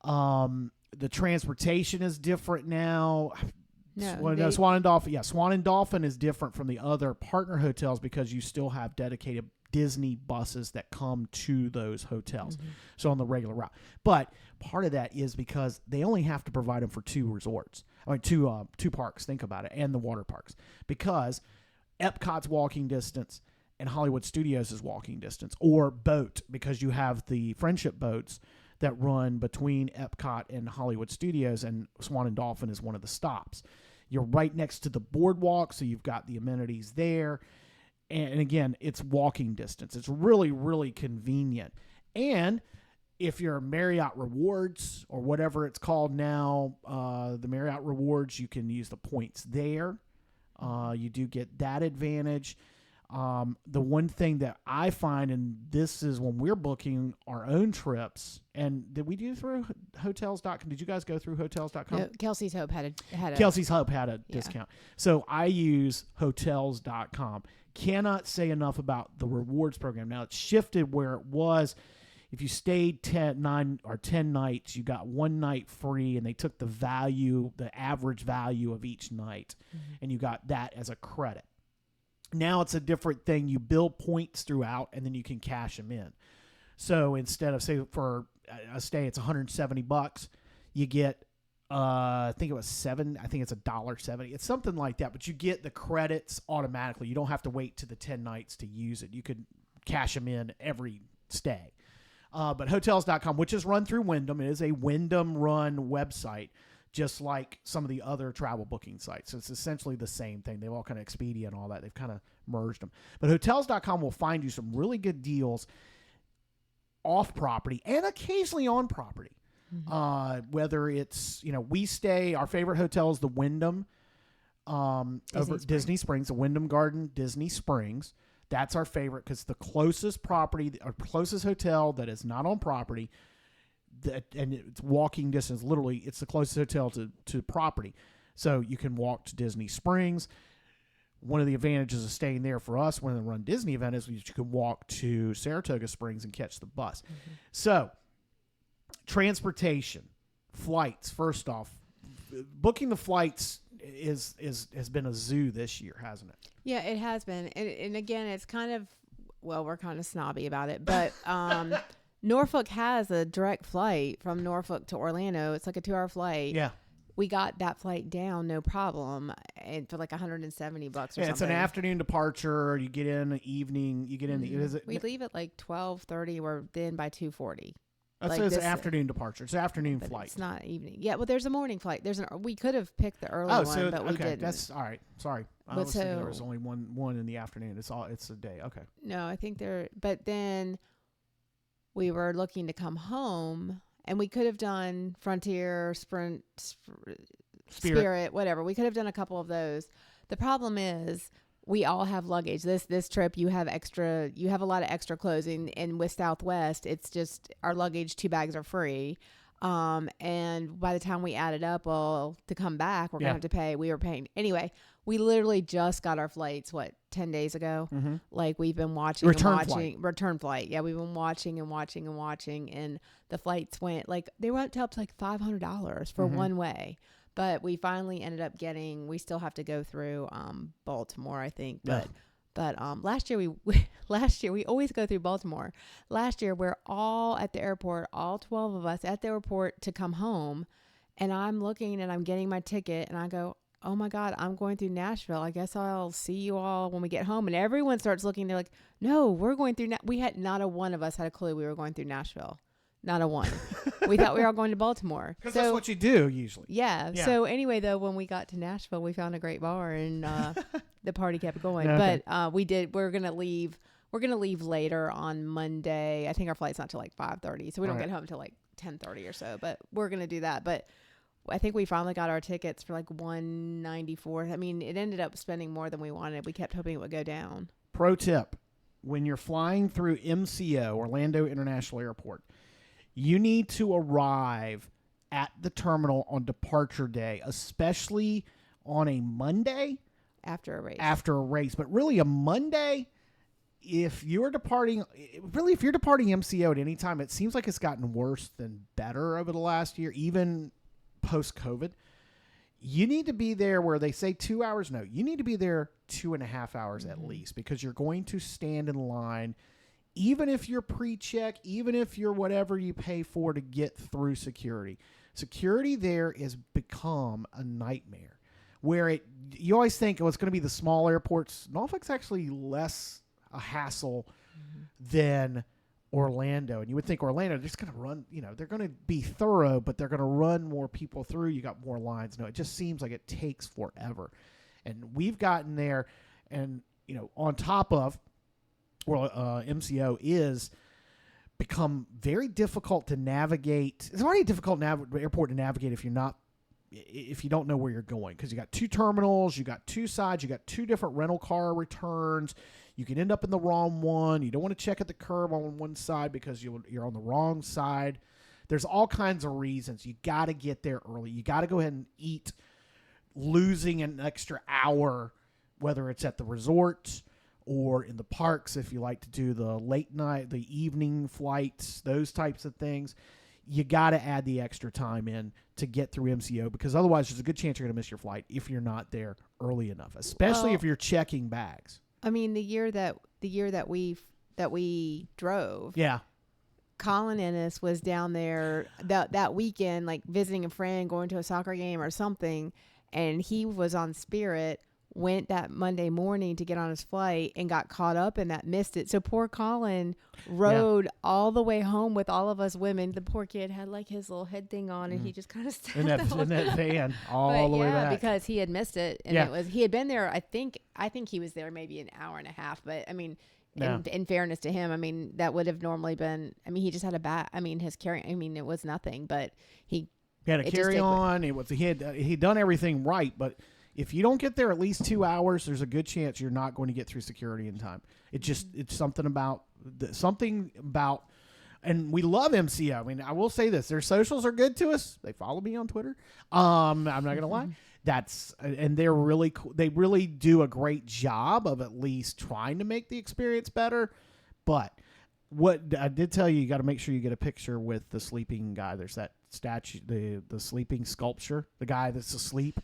The transportation is different now. Swan and Dolphin. Yeah, Swan and Dolphin is different from the other partner hotels because you still have dedicated Disney buses that come to those hotels. So on the regular route. But part of that is because they only have to provide them for 2 resorts. I mean, two parks, think about it, and the water parks. Because Epcot's walking distance and Hollywood Studios is walking distance, or boat, because you have the Friendship boats that run between Epcot and Hollywood Studios, and Swan and Dolphin is one of the stops. You're right next to the boardwalk, so you've got the amenities there. And again, it's walking distance. It's really, really convenient. And if you're Marriott Rewards or whatever it's called now, the Marriott Rewards, you can use the points there. You do get that advantage. The one thing that I find, and this is when we're booking our own trips, and did we do through hotels.com? Did you guys go through hotels.com? No, Kelsey's Hope had a Kelsey's Hope had a discount. So I use hotels.com. Cannot say enough about the rewards program. Now it's shifted where it was. If you stayed 10 nights, you got 1 night free, and they took the average value of each night, and you got that as a credit. Now it's a different thing. You build points throughout, and then you can cash them in. So instead of, say, for a stay, it's $170, you get, I think it's $1.70. It's something like that, but you get the credits automatically. You don't have to wait to the 10 nights to use it. You could cash them in every stay. But hotels.com, which is run through Wyndham, it is a Wyndham-run website, just like some of the other travel booking sites. So it's essentially the same thing. They've all kind of Expedia and all that. They've kind of merged them. But hotels.com will find you some really good deals off property and occasionally on property. Whether it's, our favorite hotel is the Wyndham over at Disney Springs, the Wyndham Garden Disney Springs. That's our favorite because the closest property, our closest hotel that is not on property, and it's walking distance. Literally, it's the closest hotel to property. So you can walk to Disney Springs. One of the advantages of staying there for us when the Run Disney event is you can walk to Saratoga Springs and catch the bus. So transportation, flights, first off, booking the flights has been a zoo this year, hasn't it? Yeah, it has been. And again, it's kind of, we're kind of snobby about it, but Norfolk has a direct flight from Norfolk to Orlando. It's like a 2-hour flight. Yeah. We got that flight down, no problem, and for like $170 or something. It's an afternoon departure. You get in the evening. You get in the. We leave at like 12:30. We're then by 2:40. That's like it's an afternoon departure. It's an afternoon flight. It's not evening. Yeah, well, there's a morning flight. We could have picked the early one, but we didn't. That's all right. Sorry, I was thinking there was only one in the afternoon. It's a day. Okay. No, I think but then we were looking to come home, and we could have done Frontier, Spirit, whatever. We could have done a couple of those. The problem is we all have luggage. This trip, you have a lot of extra clothes, and with Southwest, it's just our luggage, 2 bags are free. And by the time we add it up, to come back, we're going to have to pay. We were paying. Anyway, we literally just got our flights, 10 days ago? Mm-hmm. Like, we've been watching Return flight. Yeah, we've been watching, and the flights they went up to like $500 for one way. But we finally ended up we still have to go through Baltimore, I think. But last year we always go through Baltimore. Last year we're all at the airport, all 12 of us at the airport to come home. And I'm looking and I'm getting my ticket and I go, oh my God, I'm going through Nashville. I guess I'll see you all when we get home. And everyone starts looking. They're like, no, we're going through. We had not a one of us had a clue we were going through Nashville. Not a one. We thought we were all going to Baltimore. Because that's what you do usually. Yeah. So anyway, though, when we got to Nashville, we found a great bar and the party kept going. Okay. But we're going to leave. We're going to leave later on Monday. I think our flight's not till like 5:30. So we don't get home till like 10:30 or so. But we're going to do that. But I think we finally got our tickets for like $194. I mean, it ended up spending more than we wanted. We kept hoping it would go down. Pro tip. When you're flying through MCO, Orlando International Airport, you need to arrive at the terminal on departure day, especially on a Monday. After a race. But really a Monday, if you're departing MCO at any time, it seems like it's gotten worse than better over the last year, even post-COVID. You need to be there where they say 2 hours. No, you need to be there 2.5 hours at least, because you're going to stand in line. Even if you're pre-check, even if you're whatever you pay for to get through security. Security there has become a nightmare. Where you always think, it's going to be the small airports. Norfolk's actually less a hassle than Orlando. And you would think Orlando, they're just going to run, they're going to be thorough, but they're going to run more people through. You got more lines. No, it just seems like it takes forever. And we've gotten there, and, on top of, MCO is become very difficult to navigate. It's already a difficult airport to navigate if you don't know where you're going, because you got 2 terminals, you got 2 sides, you got 2 different rental car returns. You can end up in the wrong one. You don't want to check at the curb on one side because you're on the wrong side. There's all kinds of reasons. You got to get there early. You got to go ahead and eat, losing an extra hour, whether it's at the resort or in the parks if you like to do the late night, the evening flights, those types of things. You got to add the extra time in to get through MCO, because otherwise there's a good chance you're going to miss your flight if you're not there early enough, especially if you're checking bags. I mean, the year that we drove. Yeah. Colin Ennis was down there that weekend, like visiting a friend, going to a soccer game or something, and he was on Spirit, went that Monday morning to get on his flight and got caught up in that, missed it. So poor Colin rode all the way home with all of us women. The poor kid had like his little head thing on, and he just kind of sat in that van all the way back, because he had missed it, and he had been there. I think he was there maybe an hour and a half, but I mean. In fairness to him, I mean, that would have normally been, I mean, he just had his carry, I mean, it was nothing, but he had a carry on. He'd done everything right, but if you don't get there at least 2 hours, there's a good chance you're not going to get through security in time. It's something about, and we love MCO. I mean, I will say this, their socials are good to us. They follow me on Twitter. I'm not going to lie. And they're really cool. They really do a great job of at least trying to make the experience better. But what I did tell you got to make sure you get a picture with the sleeping guy. There's that statue, the sleeping sculpture, the guy that's asleep.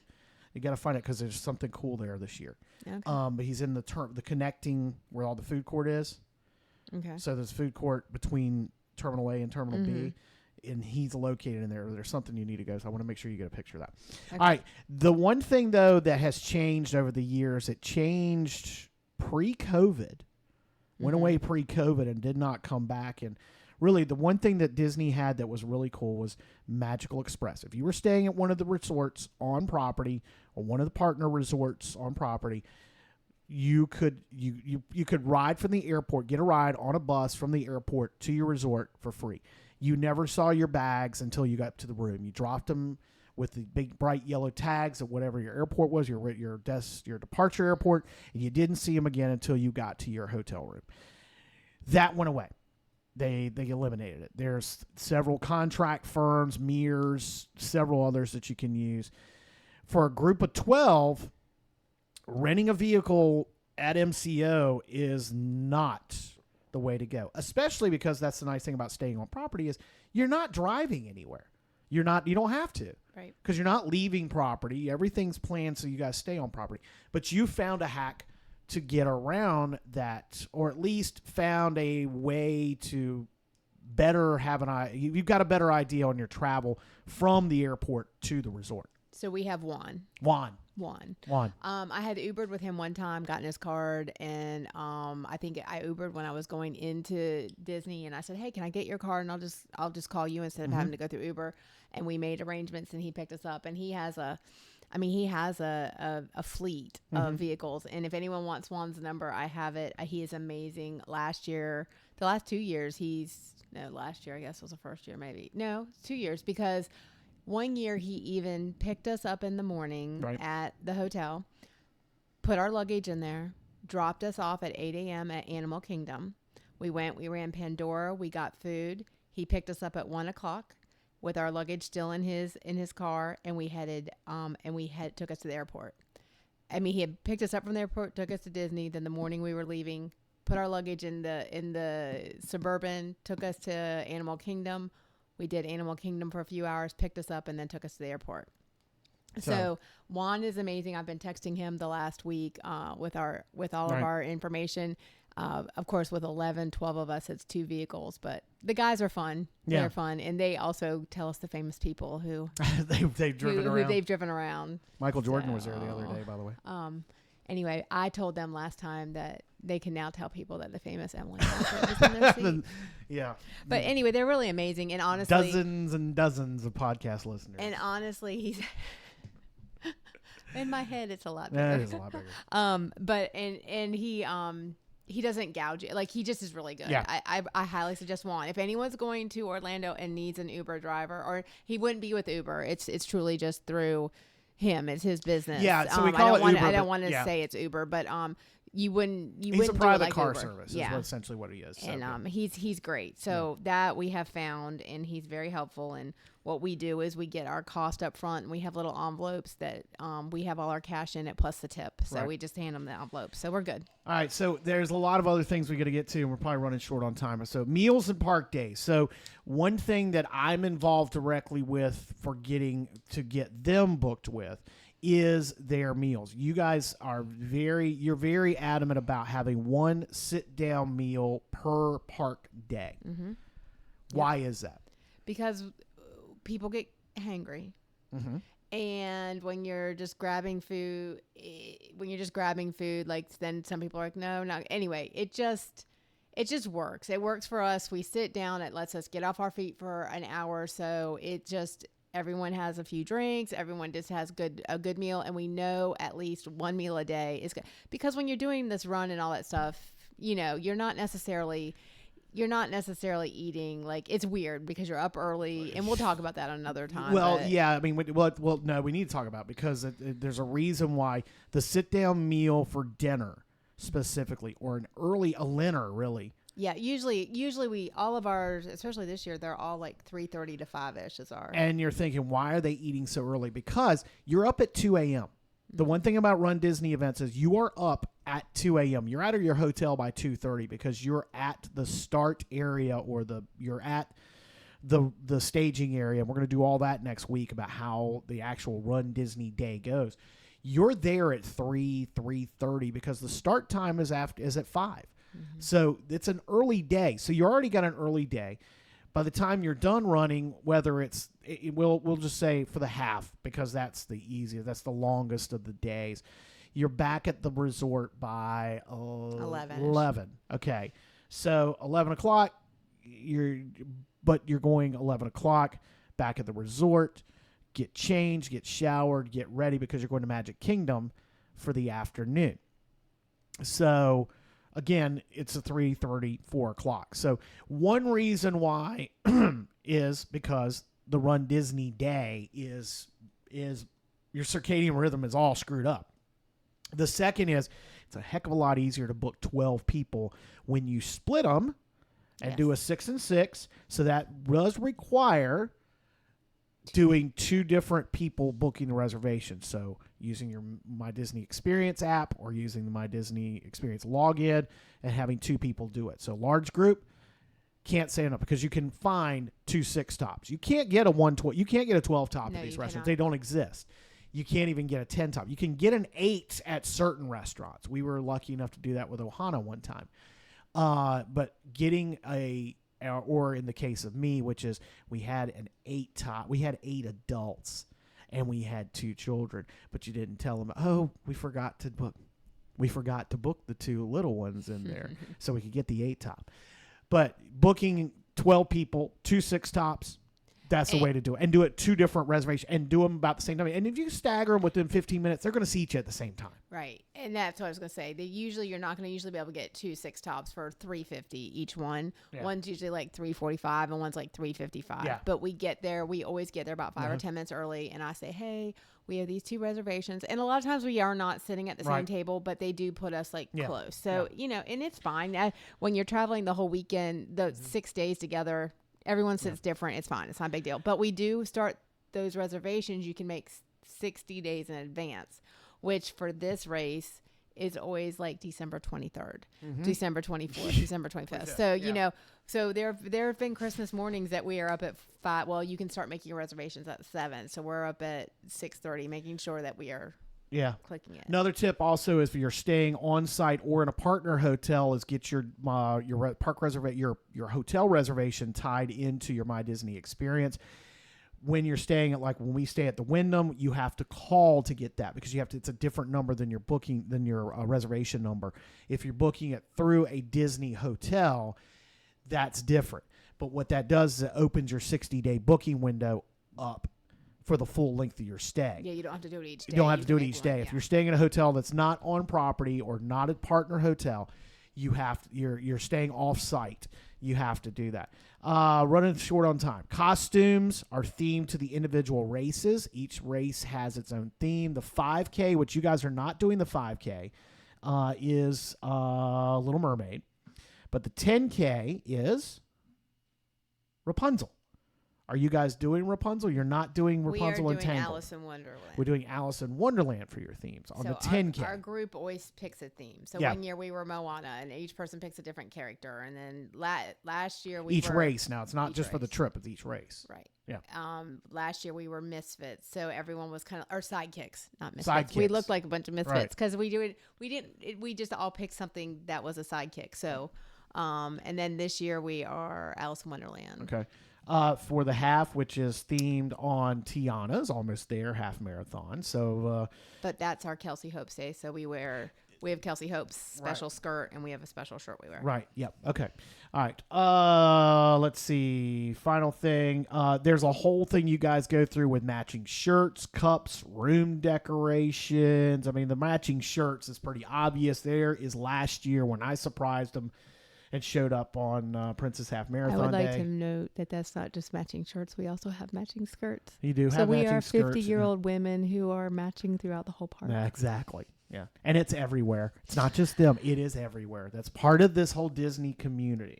You got to find it because there's something cool there this year. Okay. But he's in the connecting where all the food court is. Okay. So there's food court between Terminal A and Terminal B. And he's located in there. There's something you need to go. So I want to make sure you get a picture of that. Okay. All right. The one thing, though, that has changed over the years, it changed pre-COVID, went away pre-COVID and did not come back. And really, the one thing that Disney had that was really cool was Magical Express. If you were staying at one of the resorts on property or one of the partner resorts on property, you could ride from the airport, get a ride on a bus from the airport to your resort for free. You never saw your bags until you got to the room. You dropped them with the big bright yellow tags at whatever your airport was, your departure airport, and you didn't see them again until you got to your hotel room. That went away. They eliminated it. There's several contract firms, Mears, several others that you can use. For a group of 12, renting a vehicle at MCO is not the way to go, especially because that's the nice thing about staying on property is you're not driving anywhere. You don't have to, right? Because you're not leaving property. Everything's planned, so you guys stay on property. But you found a hack to get around that, or at least found a way to better have you've got a better idea on your travel from the airport to the resort. So we have Juan. I had Ubered with him one time, gotten his card, and I think I Ubered when I was going into Disney, and I said, "Hey, can I get your card? And I'll just call you instead of having to go through Uber." And we made arrangements, and he picked us up, and he has a fleet of vehicles, and if anyone wants Juan's number, I have it. He is amazing. The last 2 years, last year I guess was the first year, maybe. No, 2 years, because one year he even picked us up in the morning at the hotel, put our luggage in there, dropped us off at 8 a.m. at Animal Kingdom. We ran Pandora, we got food. He picked us up at 1 o'clock with our luggage still in his car, and we took us to the airport. I mean, he had picked us up from the airport, took us to Disney. Then the morning we were leaving, put our luggage in the Suburban, took us to Animal Kingdom. We did Animal Kingdom for a few hours, picked us up, and then took us to the airport. So Juan is amazing. I've been texting him the last week with all of our information. Of course, with 11, 12 of us, it's 2 vehicles, but the guys are fun. Yeah. They're fun, and they also tell us the famous people who they've driven around. Michael Jordan was there the other day, by the way. Anyway, I told them last time that they can now tell people that the famous Emily Hampton is in their seat. Yeah. But anyway, they're really amazing. And honestly, Dozens and dozens of podcast listeners. And honestly, he's in my head. It's a lot Yeah, bigger. it is a lot bigger. But he doesn't gouge it. Like, he just is really good. Yeah. I highly suggest Juan. If anyone's going to Orlando and needs an Uber driver, or he wouldn't be with Uber, it's truly just through him. It's his business. Yeah, so we call it Uber. I don't want to say it's Uber, but you wouldn't He's wouldn't a do it private like car Uber. service. Yeah. Is what essentially what he is. So And he's great. So that we have found, and he's very helpful. And what we do is we get our cost up front, and we have little envelopes that we have all our cash in it plus the tip. So we just hand them the envelopes. So we're good. All right, so there's a lot of other things we got to get to, and we're probably running short on time. So meals and park days. So one thing that I'm involved directly with for getting to get them booked with is their meals. You guys are you're very adamant about having one sit-down meal per park day. Mm-hmm. Why is that? Because people get hangry. Mm-hmm. And when you're just grabbing food, like, then some people are like, no. Anyway, it just works. It works for us. We sit down. It lets us get off our feet for an hour or so. Everyone has a few drinks. Everyone just has a good meal. And we know at least one meal a day is good. Because when you're doing this run and all that stuff, you're not necessarily eating, like, it's weird because you're up early, and we'll talk about that another time. Well, yeah, I mean, no, we need to talk about it because there's a reason why the sit-down meal for dinner specifically, or a dinner really. Yeah, usually we, all of ours, especially this year, they're all like 3:30 to 5-ish is ours. And you're thinking, why are they eating so early? Because you're up at 2 a.m. The one thing about Run Disney events is you are up at 2 a.m. You're out of your hotel by 2:30 because you're at the start area, or you're at the staging area. And we're going to do all that next week about how the actual Run Disney day goes. You're there at 3:30 because the start time is at 5. Mm-hmm. So it's an early day. So you already got an early day. By the time you're done running, whether we'll just say for the half, because that's the easiest, that's the longest of the days, you're back at the resort by 11. Okay. So 11 o'clock, you're going 11 o'clock back at the resort, get changed, get showered, get ready, because you're going to Magic Kingdom for the afternoon. So again, it's a 3:30, 4 o'clock. So one reason why is because the Run Disney day is your circadian rhythm is all screwed up. The second is it's a heck of a lot easier to book 12 people when you split them and do a 6 and 6. So that does require doing 2 different people booking the reservation. So using your My Disney Experience app or using the My Disney Experience login and having 2 people do it. So large group, can't say enough, because you can find 2 6 tops. You can't get a 112. You can't get a 12 top at these restaurants. They don't exist. You can't even get a 10 top. You can get an 8 at certain restaurants. We were lucky enough to do that with Ohana one time. But getting or in the case of me, which is we had an 8 top. We had 8 adults and we had 2 children, but you didn't tell them, oh, we forgot to book the 2 little ones in there so we could get the 8 top. But booking 12 people, 2 6 tops, that's the way to do it. And do it 2 different reservations and do them about the same time. And if you stagger them within 15 minutes, they're going to see each at the same time. Right. And that's what I was going to say. You're not going to be able to get 2 6 tops for $3.50 each one. Yeah. One's usually like $3.45 and one's like $3.55. Yeah. But we always get there about 5 or 10 minutes early. And I say, hey, we have these 2 reservations. And a lot of times we are not sitting at the same table, but they do put us close. So, and it's fine. When you're traveling the whole weekend, the 6 days together, everyone sits different. It's fine. It's not a big deal. But we do start those reservations. You can make 60 days in advance, which for this race is always like December 23rd, December 24th, December 25th. So, so there have been Christmas mornings that we are up at 5. Well, you can start making reservations at 7. So we're up at 6:30, making sure that we are clicking it. Another tip also is if you're staying on site or in a partner hotel is get your park reservation, your hotel reservation tied into your My Disney Experience. When you're staying at, like when we stay at the Wyndham, you have to call to get that because it's a different number than your reservation number. If you're booking it through a Disney hotel, that's different. But what that does is it opens your 60-day booking window up for the full length of your stay. Yeah, you don't have to do it each day. You don't have to do it each day. Yeah. If you're staying in a hotel that's not on property or not a partner hotel, you're staying off site. You have to do that. Running short on time. Costumes are themed to the individual races. Each race has its own theme. The 5K, which you guys are not doing the 5K, is Little Mermaid. But the 10K is Rapunzel. Are you guys doing Rapunzel? You're not doing Rapunzel we are and doing Tangled. Alice in Wonderland. We're doing Alice in Wonderland for your themes on the 10K. Our group always picks a theme. So Yeah. one year we were Moana, and each person picks a different character. And then last year each race. Now, it's not just for the race. trip. It's each race. Right. Yeah. Last year we were misfits, so everyone was kind of or sidekicks, not misfits. We Sidekicks. looked like a bunch of misfits Right. because we just all picked something that was a sidekick. So, and then this year we are Alice in Wonderland. Okay. For the half, which is themed on Tiana's, almost there, half marathon. So, But that's our Kelsey Hope's day, so we have Kelsey Hope's special skirt, and we have a special shirt we wear. right. Yep. Okay. All right. Let's see. Final thing. There's a whole thing you guys go through with matching shirts, cups, room decorations. I mean, the matching shirts is pretty obvious. There is last year when I surprised them and showed up on Princess Half Marathon I would like Day. to note that that's not just matching shirts. We also have matching skirts. You do So have we matching are skirts. 50-year-old women who are matching throughout the whole park. Yeah, exactly. Yeah. And it's everywhere. It's not just them. It is everywhere. That's part of this whole Disney community.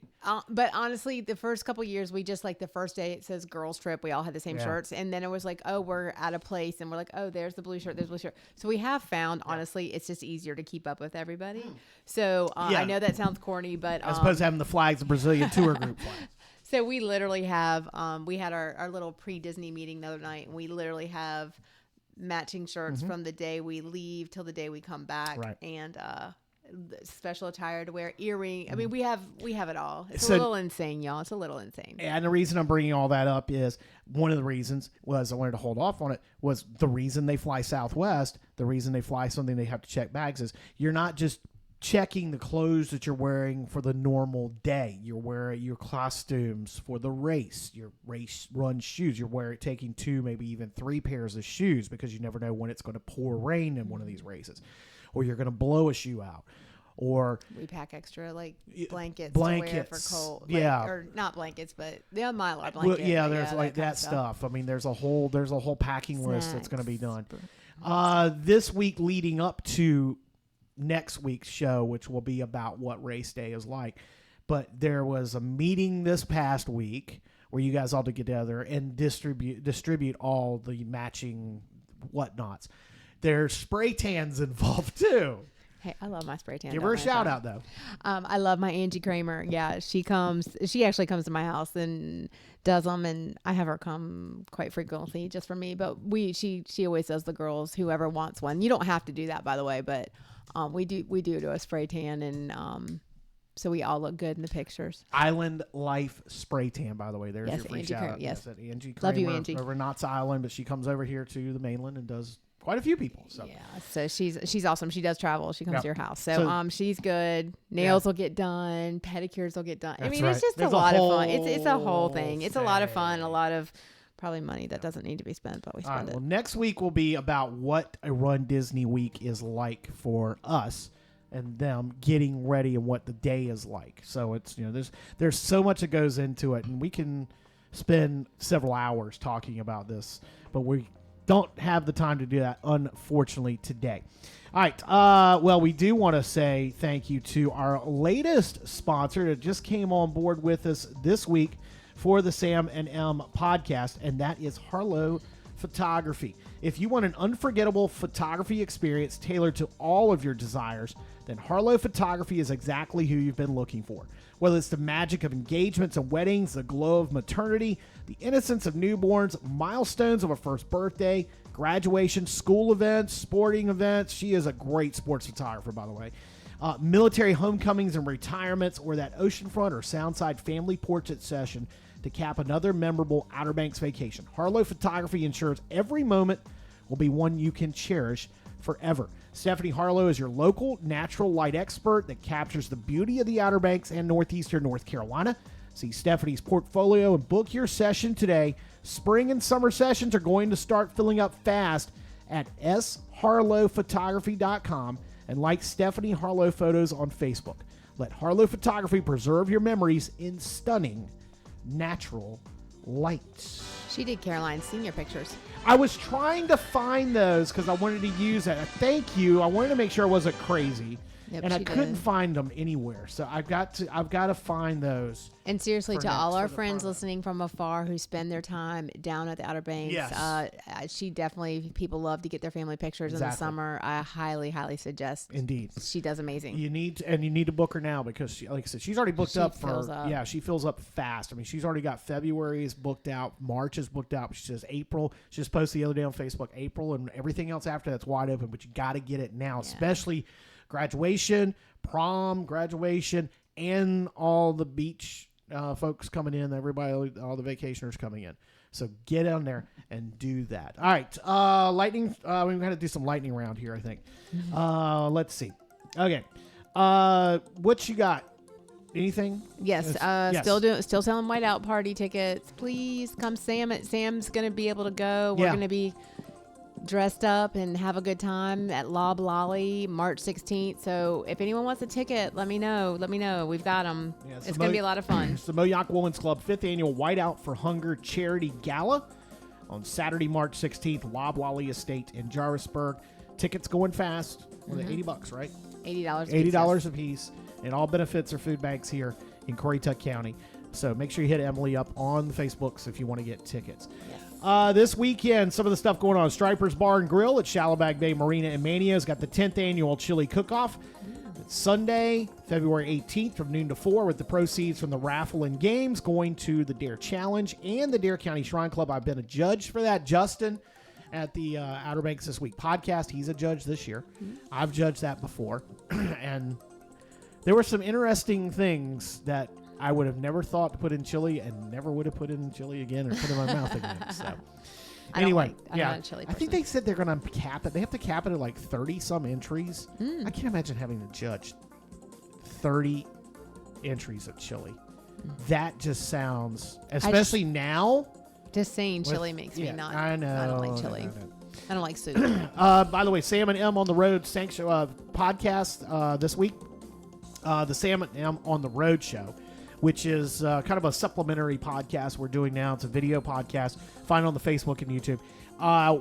But honestly, the first couple years, we just like the first day it says girls trip. We all had the same Yeah. shirts. And then it was like, oh, we're at a place. And we're like, oh, there's the blue shirt. There's the blue shirt. So we have found, honestly, it's just easier to keep up with everybody. So Yeah. I know that sounds corny, but As opposed to having the flags, the Brazilian tour group flag. so we literally have, we had our little pre-Disney meeting the other night. And we literally have matching shirts from the day we leave till the day we come back. Right. And special attire to wear, earring. I mean, we have it all. It's So- a little insane, y'all. It's a little insane. And the reason I'm bringing all that up is one of the reasons was I wanted to hold off on it was the reason they fly Southwest, the reason they fly something they have to check bags is you're not just checking the clothes that you're wearing for the normal day. You're wearing your costumes for the race, your race run shoes. You're taking 2, maybe even 3 pairs of shoes because you never know when it's going to pour rain in one of these races, or you're going to blow a shoe out, or We pack extra like blankets, blankets, to wear for cold. yeah. Or not blankets, but the Mylar blanket. well, yeah, but there's like kind that of stuff. I mean, there's a whole packing list that's going to be Snacks. done. This week leading up to next week's show, which will be about what race day is like. But there was a meeting this past week where you guys all get together and distribute all the matching whatnots. There's spray tans involved too. Hey, I love my spray tan. Give don't her a I, shout Sean? out though. I love my Angie Kramer. Yeah, she actually comes to my house and does them, and I have her come quite frequently just for me. But she always does the girls, whoever wants one. You don't have to do that, by the way, but we do a spray tan, and so we all look good in the pictures. Island Life Spray Tan, by the way. There's Yes, your free Angie shout Kramer, out. yes. Angie Kramer. Love you, Angie. Over Knott's Island, but she comes over here to the mainland and does quite a few people. So Yeah, so she's awesome. She does travel. She comes Yep. to your house. So, she's good. Nails will get done. Pedicures will get done. I That's mean, right. it's just There's a a lot of fun. It's a whole whole thing. It's a lot of fun. A thing. lot of probably money that doesn't need to be spent, but we all right, spend well, it. next week will be about what a Run Disney week is like for us and them getting ready and what the day is like. So it's, there's so much that goes into it, and we can spend several hours talking about this, but we don't have the time to do that, unfortunately, today. All right. Well, we do want to say thank you to our latest sponsor that just came on board with us this week for the Sam and M podcast, and that is Harlow Photography. If you want an unforgettable photography experience tailored to all of your desires, then Harlow Photography is exactly who you've been looking for. Whether it's the magic of engagements and weddings, the glow of maternity, the innocence of newborns, milestones of a first birthday, graduation, school events, sporting events. She is a great sports photographer, by the way. Military homecomings and retirements, or that oceanfront or soundside family portrait session to cap another memorable Outer Banks vacation. Harlow Photography ensures every moment will be one you can cherish forever. Stephanie Harlow is your local natural light expert that captures the beauty of the Outer Banks and northeastern North Carolina. See Stephanie's portfolio and book your session today. Spring and summer sessions are going to start filling up fast at sharlowphotography.com and like Stephanie Harlow Photos on Facebook. Let Harlow Photography preserve your memories in stunning natural light. She did Caroline's senior pictures. I was trying to find those because I wanted to use that. Thank you. I wanted to make sure I wasn't crazy. Yep, and I she couldn't did. find them anywhere. So I've got to find those. And seriously, for to next all our for the friends promo. listening from afar who spend their time down at the Outer Banks, Yes. she definitely, people love to get their family pictures in the Exactly. summer. I highly, highly suggest. Indeed. She does amazing. You need to book her now because, she, like I said, she's already booked She up fills up. Yeah, she fills up fast. I mean, she's already got February is booked out, March is booked out. She says April. She just posted the other day on Facebook, April, and everything else after that's wide open. But you got to get it now, especially graduation, prom, graduation, and all the beach folks coming in. Everybody, all the vacationers coming in. So get on there and do that. All right, lightning. We've got to do some lightning round here, I think. Let's see. Okay. What you got? Anything? Yes, Yes. still selling whiteout party tickets. Please come, Sam's gonna be able to go. We're Yeah. gonna be dressed up and have a good time at Lob Lolly March 16th. So if anyone wants a ticket, let me know. We've got them. Yeah, it's it's the gonna be a lot of fun. It's the Moyoc Women's Club 5th Annual Whiteout for Hunger Charity Gala on Saturday, March 16th, Loblolly Estate in Jarvisburg. Tickets going fast. Well, they're $80, right? $80. $80 a piece. And all benefits are food banks here in Currituck County. So make sure you hit Emily up on the Facebooks if you want to get tickets. Yes. This weekend, some of the stuff going on. Striper's Bar and Grill at Shallowbag Bay Marina in Mania has got the 10th Annual Chili Cook-Off. It's Sunday, February 18th from noon to 4 with the proceeds from the raffle and games going to the Dare Challenge and the Dare County Shrine Club. I've been a judge for that. Justin at the Outer Banks This Week podcast, he's a judge this year. I've judged that before. And there were some interesting things that I would have never thought to put in chili and never would have put in chili again or put in my mouth again. So anyway, I'm not a chili I think person. they said they're going to cap it. They have to cap it at like 30 some entries. I can't imagine having to judge 30 entries of chili. That just sounds, especially now. Just saying with- chili makes me not. I know. I don't like chili. I know. I don't like soup. By the way, Sam and M on the Road podcast this week. The Sam and M on the Road show, which is kind of a supplementary podcast we're doing now. It's a video podcast. Find it on the Facebook and YouTube.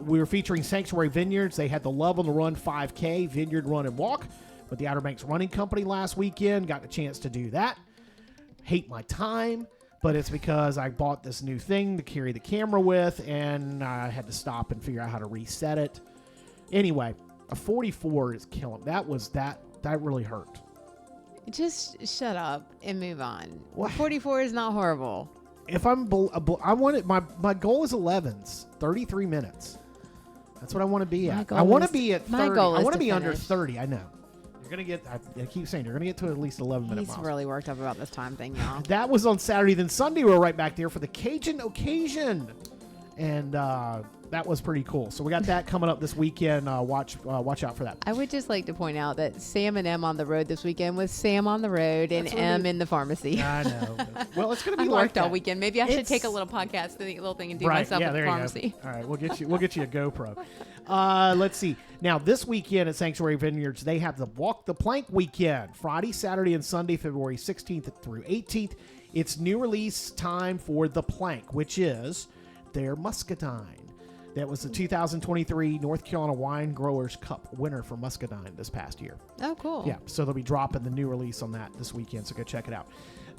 We're featuring Sanctuary Vineyards. They had the Love on the Run 5K Vineyard Run and Walk with the Outer Banks Running Company last weekend. Got a chance to do that. Hate my time, but it's because I bought this new thing to carry the camera with, and I had to stop and figure out how to reset it. Anyway, a 44 is killing. That really hurt. Just shut up and move on. What? 44 is not horrible. If I want it, my goal is 11s, 33 minutes. That's what I want to be My at. goal I want to is- be at 30. my goal I is want to to be under finish. 30. I know. You're gonna get. I keep saying you're gonna get to at least 11-minute He's miles. really worked up about this time thing, y'all. That was on Saturday. Then Sunday we were right back there for the Cajun occasion, and that was pretty cool. So we got that coming up this weekend. Watch out for that. I would just like to point out that Sam and M on the road this weekend was Sam on the road and That's what M it- in the pharmacy. I know. Well, it's gonna be I like worked all that. weekend. Maybe I should It's- take a little podcast, little thing, and do Right, myself yeah, at the there you pharmacy. go. All right, we'll get you a GoPro. Let's see. Now this weekend at Sanctuary Vineyards, they have the Walk the Plank weekend, Friday, Saturday, and Sunday, February 16th through 18th. It's new release time for the Plank, which is their Muscadine. That was the 2023 North Carolina Wine Growers Cup winner for Muscadine this past year. Oh, cool. Yeah, so they'll be dropping the new release on that this weekend, so go check it out.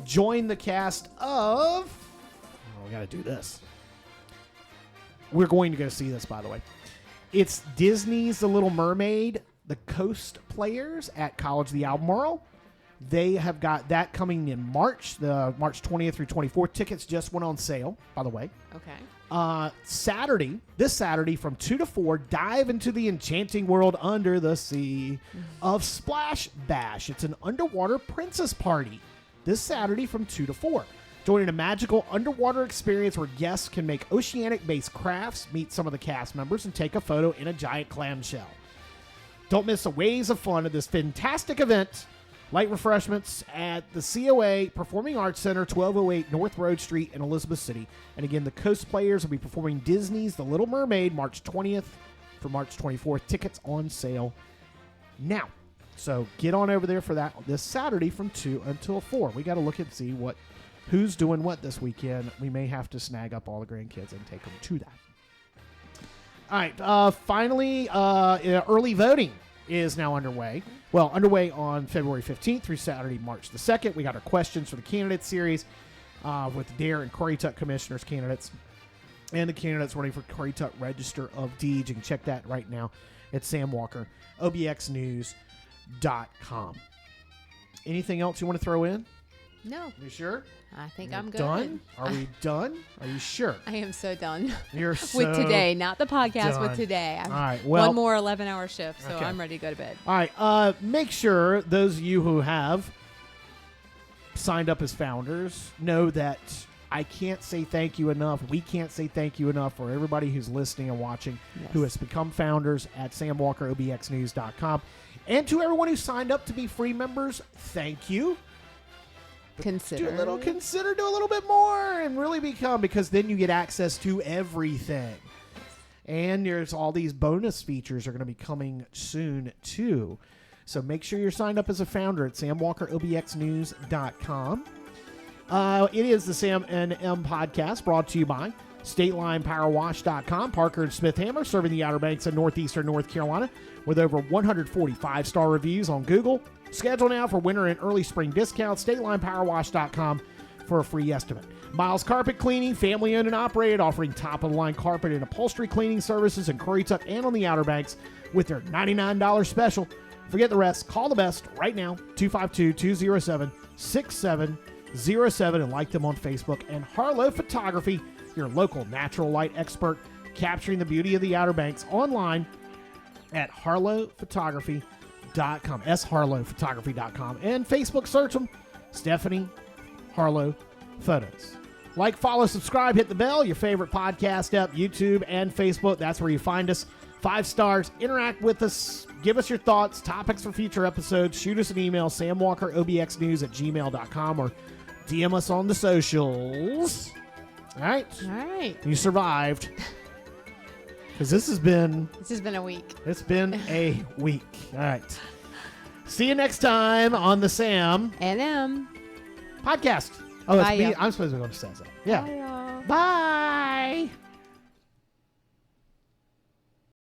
Join the cast of... Oh, we got to do this. We're going to go see this, by the way. It's Disney's The Little Mermaid, the Coast Players at College of the Albemarle. They have got that coming in March, the March 20th through 24th. Tickets just went on sale, by the way. Okay. This Saturday from 2 to 4, dive into the enchanting world under the sea of Splash Bash. It's an underwater princess party this Saturday from 2 to 4. Join in a magical underwater experience where guests can make oceanic-based crafts, meet some of the cast members, and take a photo in a giant clamshell. Don't miss the waves of fun at this fantastic event Light refreshments at the COA Performing Arts Center, 1208 North Road Street in Elizabeth City. And again, the Coast Players will be performing Disney's The Little Mermaid March 20th for March 24th. Tickets on sale now. So get on over there for that this Saturday from 2 until 4. We got to look and see who's doing what this weekend. We may have to snag up all the grandkids and take them to that. All right. Finally, early voting is now underway. Well, underway on February 15th through Saturday, March the 2nd. We got our questions for the candidate series with DARE and Currituck Commissioners candidates and the candidates running for Currituck Register of Deeds. You can check that right now at Sam Walker, obxnews.com. Anything else you want to throw in? No. You sure? I think I'm good. Done? Are we done? Are you sure? I am so done. You're so with today, not the podcast, done. with today. All right. Well, one more 11-hour shift, so okay. I'm ready to go to bed. All right. Make sure those of you who have signed up as founders know that I can't say thank you enough. We can't say thank you enough for everybody who's listening and watching who has become founders at samwalkerobxnews.com. And to everyone who signed up to be free members, thank you. Consider do a little bit more and really become, because then you get access to everything. And there's all these bonus features are going to be coming soon too. So make sure you're signed up as a founder at samwalkerobxnews.com. It is the Sam and M podcast brought to you by StatelinePowerWash.com. Parker and Smith Hammer, serving the Outer Banks of northeastern North Carolina with over 140 5-star reviews on Google. Schedule now for winter and early spring discounts. StatelinePowerWash.com for a free estimate. Miles Carpet Cleaning, family owned and operated, offering top-of-the-line carpet and upholstery cleaning services in Currituck and on the Outer Banks with their $99 special. Forget the rest. Call the best right now, 252-207-6707, and like them on Facebook. And Harlow Photography, your local natural light expert, capturing the beauty of the Outer Banks online at harlowphotography.com, sharlowphotography.com, and Facebook search them, Stephanie Harlow Photos. Like, follow, subscribe, hit the bell, your favorite podcast app, YouTube, and Facebook. That's where you find us. 5 stars, interact with us, give us your thoughts, topics for future episodes, shoot us an email, samwalkerobxnews@gmail.com, or DM us on the socials. All right. You survived. Because this has been a week. It's been a week. All right. See you next time on the Sam and M podcast. Oh, it's Bye, me. y'all. I'm supposed to be going to say that. Yeah. Bye, y'all. Bye.